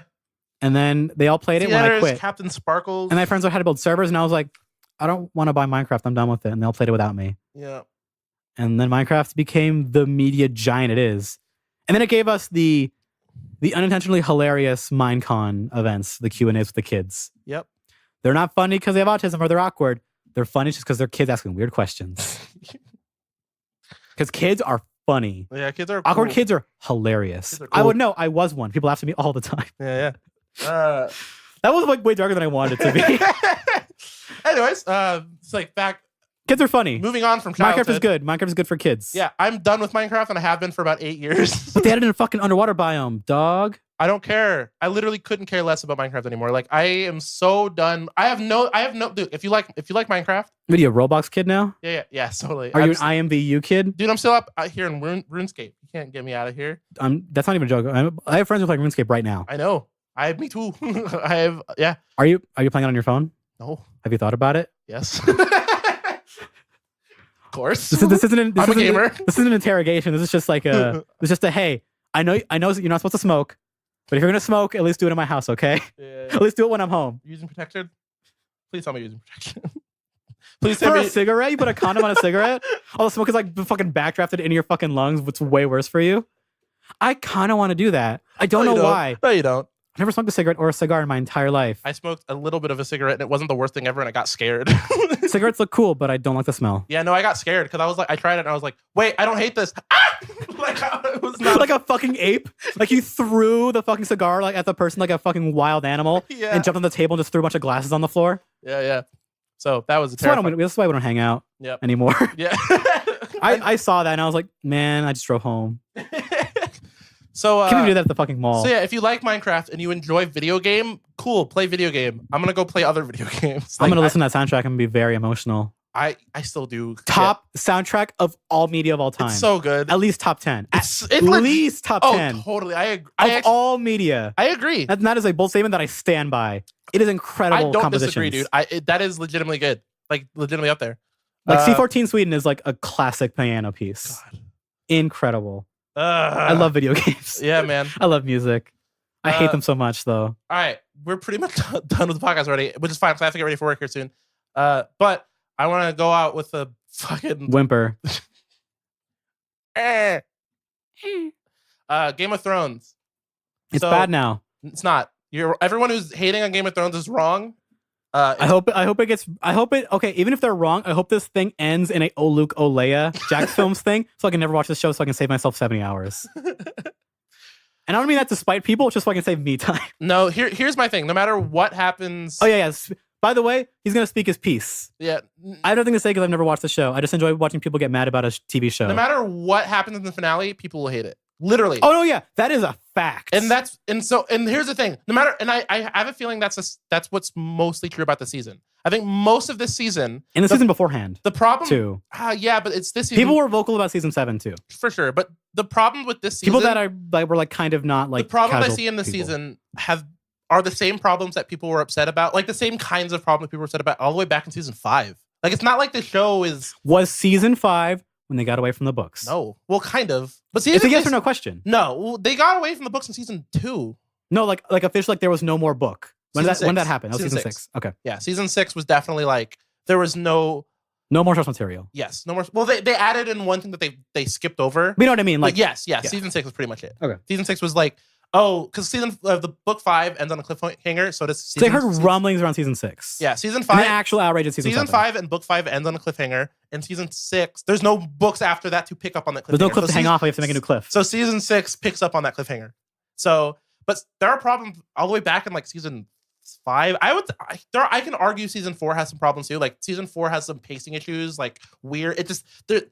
And then they all played it when I quit. Captain Sparkles. And my friends had to build servers, and I was like, I don't want to buy Minecraft. I'm done with it. And they all played it without me. Yeah. And then Minecraft became the media giant it is. And then it gave us the unintentionally hilarious Minecon events, the Q&As with the kids. Yep. They're not funny because they have autism or they're awkward. They're funny just because they're kids asking weird questions. Because kids are funny. Yeah, kids are awkward. Cool. Kids are hilarious. Kids are cool. I would know. I was one. People laugh at me all the time. Yeah. That was like way darker than I wanted it to be. Anyways, it's like back. Kids are funny. Moving on from childhood. Minecraft is good. Minecraft is good for kids. Yeah, I'm done with Minecraft and I have been for about 8 years. But they added in a fucking underwater biome, dog. I don't care. I literally couldn't care less about Minecraft anymore. Like I am so done. I have no dude, if you like Minecraft. What are you, a Roblox kid now? Yeah, totally. Are you an IMVU kid? Dude, I'm still up here in RuneScape. You can't get me out of here. That's not even a joke. I have friends who play RuneScape right now. I know. Me too. Yeah. Are you playing it on your phone? No. Have you thought about it? Yes. Of course. This isn't I'm a gamer. This isn't an interrogation. This is just like it's just a hey, I know you're not supposed to smoke, but if you're gonna smoke, at least do it in my house, okay? Yeah. At least do it when I'm home. Using protection? Please tell me using protection. Please tell me. For a cigarette, you put a condom on a cigarette? All the smoke is like fucking backdrafted into your fucking lungs, which is way worse for you. I kind of want to do that. I don't know why. No, you don't. I've never smoked a cigarette or a cigar in my entire life. I smoked a little bit of a cigarette and it wasn't the worst thing ever and I got scared. Cigarettes look cool, but I don't like the smell. Yeah, no, I got scared because I was like, I tried it and I was like, wait, I don't hate this. Ah! Like it was not like a fucking ape. Like you threw the fucking cigar like at the person like a fucking wild animal and jumped on the table and just threw a bunch of glasses on the floor. Yeah. So that was a this is why we don't hang out anymore. Yeah. I saw that and I was like, man, I just drove home. So can we do that at the fucking mall? So yeah, if you like Minecraft and you enjoy video game, cool, play video game. I'm gonna go play other video games. I'm gonna listen to that soundtrack and be very emotional. I still do. Top soundtrack of all media of all time. It's so good. At least top 10. At least top 10. Oh, totally. I agree. Of all media. I agree. That is a bold statement that I stand by. It is incredible. I don't disagree, dude. That is legitimately good. Like legitimately up there. Like C14 Sweden is like a classic piano piece. God. Incredible. I love video games. Yeah, man. I love music. I hate them so much, though. All right, we're pretty much done with the podcast already, which is fine because I have to get ready for work here soon. But I want to go out with a fucking Whimper. Game of Thrones. It's bad now. It's not. Everyone who's hating on Game of Thrones is wrong. I hope it. Okay, even if they're wrong, I hope this thing ends in a "Oh Luke, oh Leia" Jack's Films thing, so I can never watch this show, so I can save myself 70 hours. And I don't mean that to spite people, it's just so I can save me time. No, here's my thing. No matter what happens. Oh yeah. By the way, he's gonna speak his piece. Yeah. I have nothing to say because I've never watched the show. I just enjoy watching people get mad about a TV show. No matter what happens in the finale, people will hate it. Literally. Oh no, yeah, that is a fact. And here's the thing. No matter, and I have a feeling that's what's mostly true about the season. I think most of this season, in the season beforehand, the problem too. Yeah, but it's this season. People were vocal about season 7 too, for sure. But the problem with this season, people that were like kind of not like the problem I casual see in this people. season are the same problems that people were upset about, like the same kinds of problems people were upset about all the way back in season 5. Like it's not like the show was season 5 when they got away from the books. No, well, kind of. But it's a yes or no question. No, they got away from the books in season 2. No, like officially, like there was no more book. When that happened? That was season 6. Okay. Yeah, season 6 was definitely like there was no more source material. Yes, no more. Well, they added in one thing that they skipped over. You know what I mean? Like yes. Season 6 was pretty much it. Okay. Season 6 was like because the book 5 ends on a cliffhanger, so does season. So I heard rumblings around season 6. Yeah, season 5. And the actual outrage in season 5 and book 5 ends on a cliffhanger, and season 6 there's no books after that to pick up on that cliffhanger. There's no cliff to hang off. We have to make a new cliff. So season 6 picks up on that cliffhanger. So, but there are problems all the way back in like season 5. I can argue season 4 has some problems too. Like season 4 has some pacing issues, like weird. It just the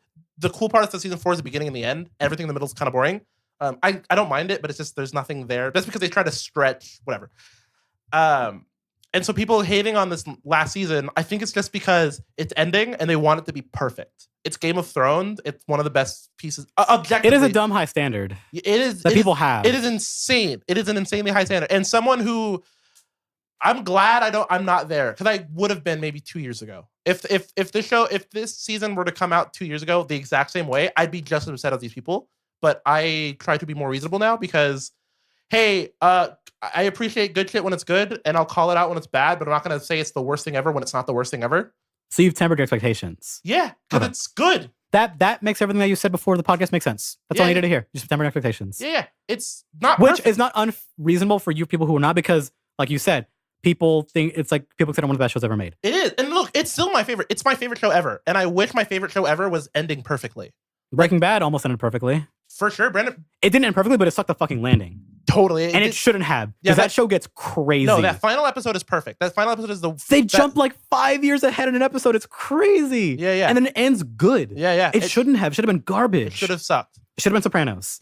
cool part of season 4 is the beginning and the end. Everything in the middle is kind of boring. I don't mind it, but it's just there's nothing there. That's because they try to stretch whatever. And so people hating on this last season, I think it's just because it's ending and they want it to be perfect. It's Game of Thrones. It's one of the best pieces. Objectively, it is a dumb high standard. It is that people have. It is insane. It is an insanely high standard. And someone who I'm glad I'm not there because I would have been maybe 2 years ago. If this season were to come out 2 years ago the exact same way, I'd be just as upset as these people. But I try to be more reasonable now because, hey, I appreciate good shit when it's good, and I'll call it out when it's bad, but I'm not going to say it's the worst thing ever when it's not the worst thing ever. So you've tempered your expectations. Yeah, because it's good. That makes everything that you said before the podcast make sense. That's all I needed to hear. Just temper your expectations. Yeah. It's not Which perfect. is not unreasonable for you people who are not, because, like you said, people think it's like people consider one of the best shows ever made. It is. And look, it's still my favorite. It's my favorite show ever. And I wish my favorite show ever was ending perfectly. Breaking Bad almost ended perfectly. For sure, Brandon. It didn't end perfectly, but it sucked the fucking landing. Totally. It shouldn't have. Because that show gets crazy. No, that final episode is perfect. That final episode is They jump like 5 years ahead in an episode. It's crazy. Yeah. And then it ends good. Yeah. It shouldn't have. It should have been garbage. It should have sucked. It should have been Sopranos.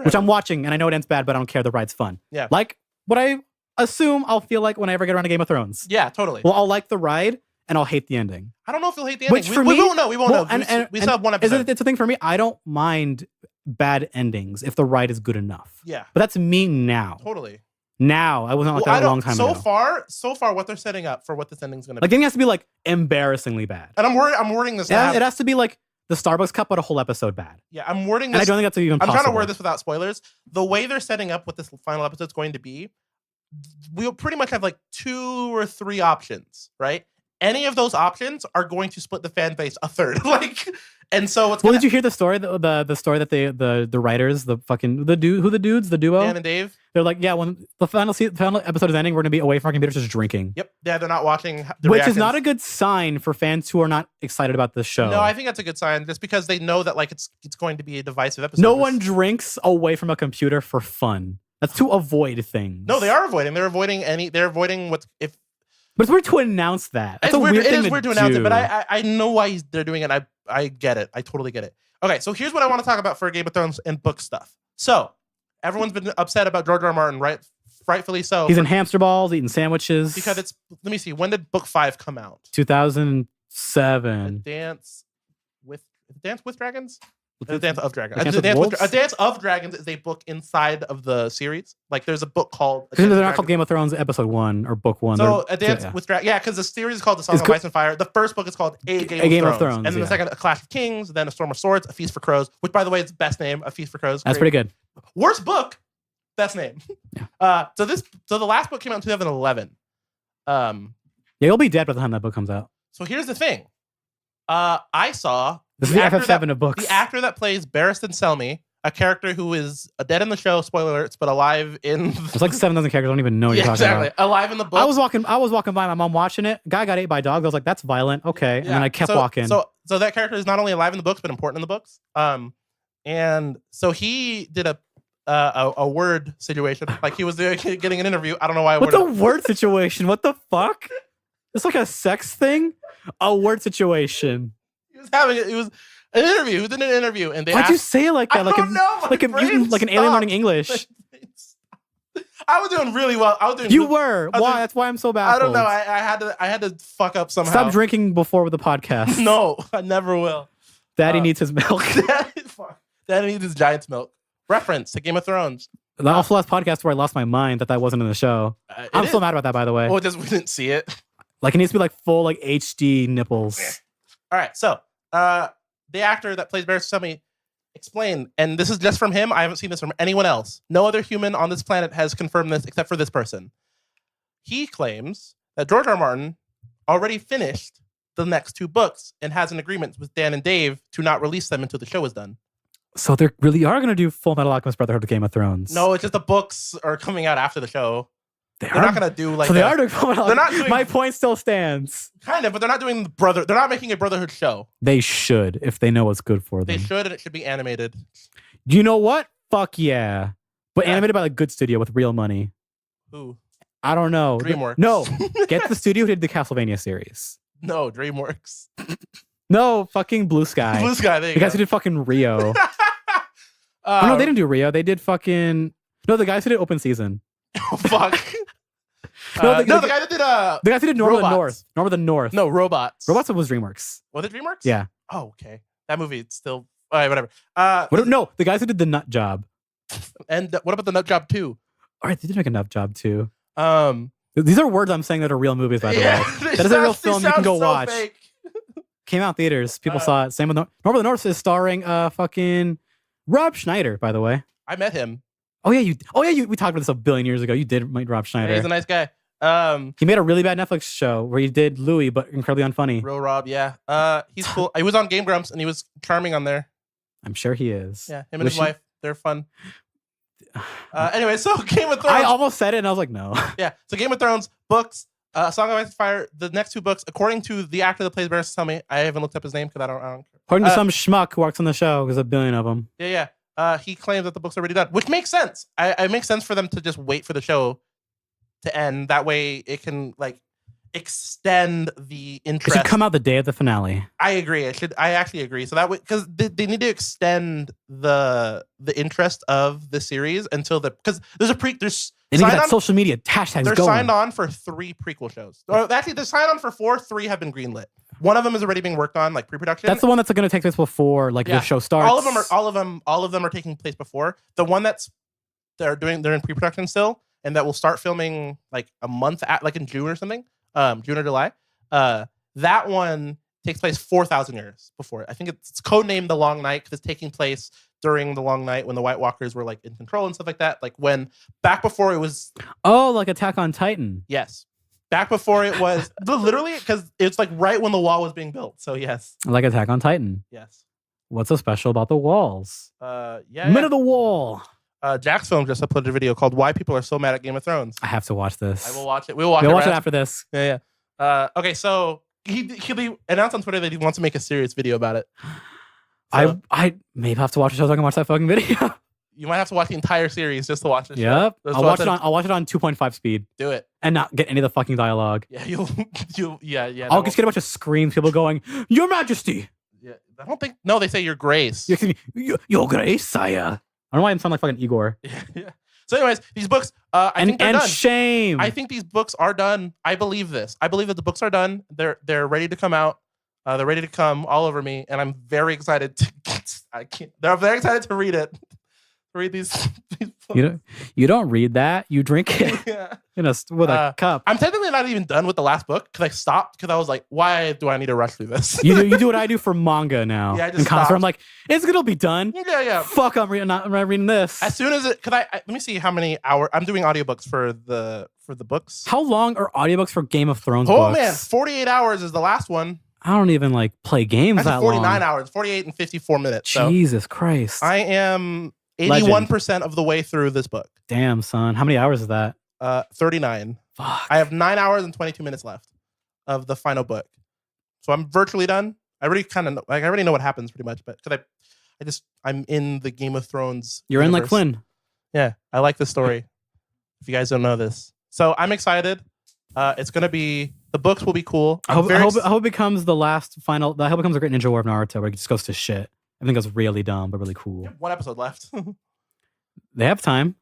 Which I'm watching, and I know it ends bad, but I don't care. The ride's fun. Yeah. Like what I assume I'll feel like when I ever get around to Game of Thrones. Yeah, totally. Well, I'll like the ride, and I'll hate the ending. I don't know if you'll hate the ending. Which for me, we won't know. We won't know. And we still have one episode. It's a thing for me. I don't mind bad endings if the ride is good enough. Yeah. But that's me now. Totally. Now. I wasn't like that a long time ago. So far, what they're setting up for what this ending's going to be. Like, the ending has to be like embarrassingly bad. And I'm wording this. It has to be like the Starbucks cup, but a whole episode bad. Yeah, I'm wording this. And I don't think that's even possible. I'm trying to word this without spoilers. The way they're setting up what this final episode's going to be, we'll pretty much have like 2 or 3 options, right? Any of those options are going to split the fan base a third. And so it's. Well, did you hear the story? The story that the writers, the duo, Dan and Dave. They're like, yeah, when the final episode is ending, we're gonna be away from our computers just drinking. Yep. Yeah, they're not watching. Which is not a good sign for fans who are not excited about the show. No, I think that's a good sign, just because they know that like it's going to be a divisive episode. No one drinks away from a computer for fun. That's to avoid things. No, they are avoiding. They're avoiding what's if. But it's weird to announce that. That's a weird thing to do. It is weird to announce it, but I know why they're doing it. I get it. I totally get it. Okay, so here's what I want to talk about for Game of Thrones and book stuff. So everyone's been upset about George R. R. Martin, right? Rightfully so. He's in hamster balls, eating sandwiches. Because it's. Let me see. When did book 5 come out? 2007. A Dance with Dragons. A Dance of Dragons. A Dance of Dragons is a book inside of the series. Like there's a book called. They're not called Game of Thrones Episode 1 or Book 1. So A Dance with Dragons. Yeah, because the series is called The Song of Ice and Fire. The first book is called A Game of Thrones. And then the second, A Clash of Kings. Then A Storm of Swords, A Feast for Crows. Which, by the way, is the best name, A Feast for Crows. That's pretty good. Worst book, Best name. Yeah. So the last book came out in 2011. Yeah, you'll be dead by the time that book comes out. So here's the thing. I saw This is the FF7 of books. The actor that plays Barristan Selmy, a character who is dead in the show, spoiler alerts, but alive in... There's like 7,000 characters. I don't even know what you're talking about. Alive in the book. I was walking by my mom watching it. Guy got ate by dogs. I was like, that's violent. Okay. And then I kept walking. So that character is not only alive in the books, but important in the books. And so he did a word situation. Like he was getting an interview. I don't know why. What's a word situation? What the fuck? It's like a sex thing? A word situation. It was an interview. He did an interview, and why'd you say it like that? I don't know. Like an alien learning English. I was doing really well. You were. Why? That's why I'm so baffled. I don't know. I had to fuck up somehow. Stop drinking before the podcast. No, I never will. Daddy needs his milk. Daddy needs his Giant's milk. Reference to Game of Thrones. The awful last podcast where I lost my mind that wasn't in the show. I'm still mad about that, by the way. Well, we didn't see it. Like it needs to be like full like HD nipples. All right, so the actor that plays Barristan Selmy explained, and this is just from him. I haven't seen this from anyone else. No other human on this planet has confirmed this except for this person. He claims that George R. R. Martin already finished the next 2 books and has an agreement with Dan and Dave to not release them until the show is done. So they really are going to do Full Metal Alchemist Brotherhood of Game of Thrones. No, it's just the books are coming out after the show. They're not going to do like. So they are doing Full Metal. They're not doing. My point still stands. Kind of, but they're not doing They're not making a Brotherhood show. They should, if they know what's good for them. They should, and it should be animated. You know what? Fuck yeah! But animated by a good studio with real money. Who? I don't know. DreamWorks. No, get the studio who did the Castlevania series. No, DreamWorks. No, fucking Blue Sky. Blue Sky. There you the guys go. who did fucking Rio. No, they didn't do Rio. They did fucking. No, the guys who did Open Season. Oh, fuck. The guy that did the guys who did Norm of the North. Norm of the North. No, Robots. Robots was DreamWorks. Was it DreamWorks? Yeah. Oh, okay. That movie still. All right, whatever. No, the guys who did the Nut Job. And what about the Nut Job 2? All right, they did make a Nut Job too. These are words I'm saying that are real movies, by the way. That is a real film you can go watch. Fake. Came out in theaters. People saw it. Same with Norm of the North is starring fucking Rob Schneider, by the way. I met him. Oh yeah, we talked about this a billion years ago. You did meet Rob Schneider. Yeah, he's a nice guy. He made a really bad Netflix show where he did Louis, but incredibly unfunny. Real Rob, yeah. He's cool. He was on Game Grumps and he was charming on there. I'm sure he is. Yeah, him and his wife, they're fun. Anyway, so Game of Thrones. I almost said it and I was like, no. Yeah, so Game of Thrones books, Song of Ice and Fire. The next 2 books, according to the actor that plays Barristan Selmy, I haven't looked up his name because I don't care. According to some schmuck who works on the show, there's a billion of them. Yeah. He claims that the books are already done, which makes sense. It makes sense for them to just wait for the show to end. That way it can like extend the interest. It should come out the day of the finale. I agree. I actually agree. So that way, because they need to extend the interest of the series until because there's They need that social media hashtags They're going. signed on for 3 prequel shows. Or actually, they're signed on for 4. 3 have been greenlit. One of them is already being worked on, like pre-production. That's the one that's going to take place before the show starts. All of them are taking place before. The one they're in pre-production still, and that will start filming like a month like in June or something, June or July. That one takes place 4,000 years before. I think it's codenamed The Long Night because it's taking place during the Long Night when the White Walkers were like in control and stuff like that. Like back before it was. Oh, like Attack on Titan. Yes. Back before it was literally because it's like right when the wall was being built. So yes. Like Attack on Titan. Yes. What's so special about the walls? Men of the Wall. Jack's Film just uploaded a video called "Why People Are So Mad at Game of Thrones." I have to watch this. I will watch it. We'll watch it after this. Yeah. Okay, so he announced on Twitter that he wants to make a serious video about it. So, I maybe have to watch the show so I can watch that fucking video. You might have to watch the entire series just to watch it. Yep. I'll watch it on 2.5 speed. Do it. And not get any of the fucking dialogue. Yeah, yeah. I'll just get a bunch of screams, people going, "Your Majesty." Yeah, I don't think. No, they say Your Grace. Your Grace, sire. I don't know why I'm sounding like fucking Igor. Yeah. So, anyways, these books, I think they're done. Shame. I think these books are done. I believe this. I believe that the books are done. They're ready to come out. They're ready to come all over me, and I'm very excited to. I'm very excited to read it. read these books. You don't read that. You drink it Yeah. with a cup. I'm technically not even done with the last book because I stopped because I was like, why do I need to rush through this? You do what I do for manga now. Yeah, I just in concert, stopped. I'm like, it's gonna be done. Yeah. Fuck, I'm not reading this. As soon as it, because let me see how many hours I'm doing audiobooks for the books. How long are audiobooks for Game of Thrones Oh books? man, 48 hours is the last one. I don't even like play games That's that 49 long. hours, 48 and 54 minutes. So Jesus Christ. I am 81% of the way through this book. Damn, son. How many hours is that? 39. Fuck. I have 9 hours and 22 minutes left of the final book. So I'm virtually done. I already I already know what happens pretty much, but because I'm in the Game of Thrones. You're in like universe. Flynn. Yeah, I like this story. If you guys don't know this. So I'm excited. It's gonna be, the books will be cool. I hope it becomes the last final. I hope it becomes a Great Ninja War of Naruto where it just goes to shit. I think it's really dumb, but really cool. One episode left. They have time.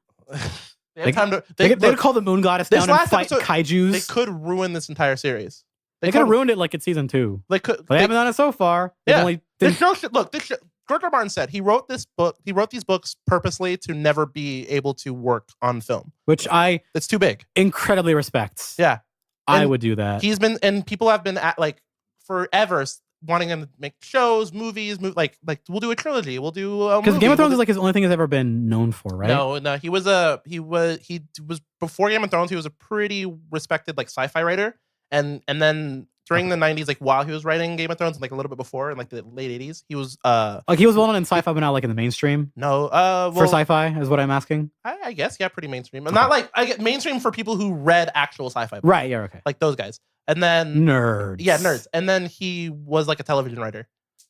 They have time to. They could call the Moon Goddess down and fight kaijus. They could ruin this entire series. They could have ruined it like it's season 2. They could. But they haven't done it so far. Yeah. This show should look. George R. Martin said he wrote this book. He wrote these books purposely to never be able to work on film, which I it's too big. Incredibly respect. Yeah, I would do that. He's been, and people have been at like forever wanting him to make shows, movies, like we'll do a trilogy. We'll do because Game of Thrones is like his only thing he's ever been known for, right? No. He was before Game of Thrones. He was a pretty respected like sci-fi writer, and then during the 90s, like while he was writing Game of Thrones, like a little bit before in like the late 80s, he was like he was well known in sci-fi, but not like in the mainstream. No, for sci-fi is what I'm asking. I guess pretty mainstream. Okay. Not like I get mainstream for people who read actual sci-fi books. Right? Yeah, okay. Like those guys. And then nerds. Yeah, nerds. And then he was like a television writer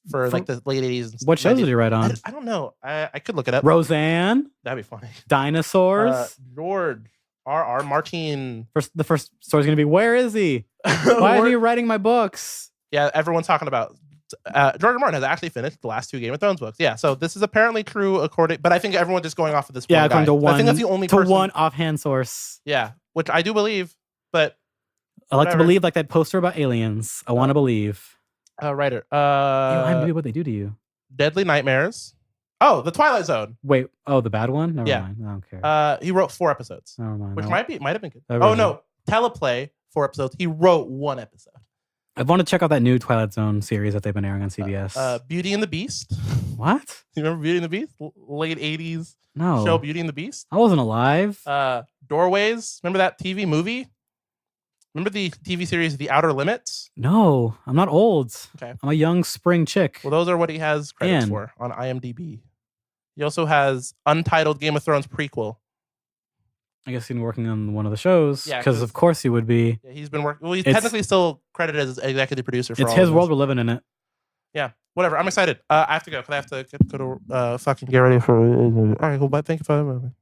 for like the late 80s. What shows did he write on? I don't know. I could look it up. Roseanne. That'd be funny. Dinosaurs. George R. Martin. The first story's gonna be, where is he? Why are you writing my books? Yeah, everyone's talking about George R. Martin has actually finished the last 2 Game of Thrones books. Yeah, so this is apparently true according, but I think everyone's just going off of this. Yeah, one guy. to one. I think that's the only one offhand source. Yeah, which I do believe, but I like to believe, like that poster about aliens. I want to believe. Writer. Maybe what they do to you. Deadly Nightmares. Oh, The Twilight Zone. Wait. Oh, the bad one. Never mind. I don't care. He wrote 4 episodes. Never mind. Which might have been good. No, Teleplay 4 episodes. He wrote 1 episode. I want to check out that new Twilight Zone series that they've been airing on CBS. Beauty and the Beast. What? You remember Beauty and the Beast? Late 80s show Beauty and the Beast. I wasn't alive. Doorways. Remember that TV movie? Remember the TV series The Outer Limits? No, I'm not old. Okay. I'm a young spring chick. Well, those are what he has credits for on IMDb. He also has Untitled Game of Thrones prequel. I guess he's been working on one of the shows. Yeah, because of course he would be. Yeah, he's been working. Well, he's technically still credited as executive producer for it's all his of world this. we're living in it. Yeah, whatever. I'm excited. I have to go because I have to go to fucking get ready for. All right, cool. Bye. Thank you for.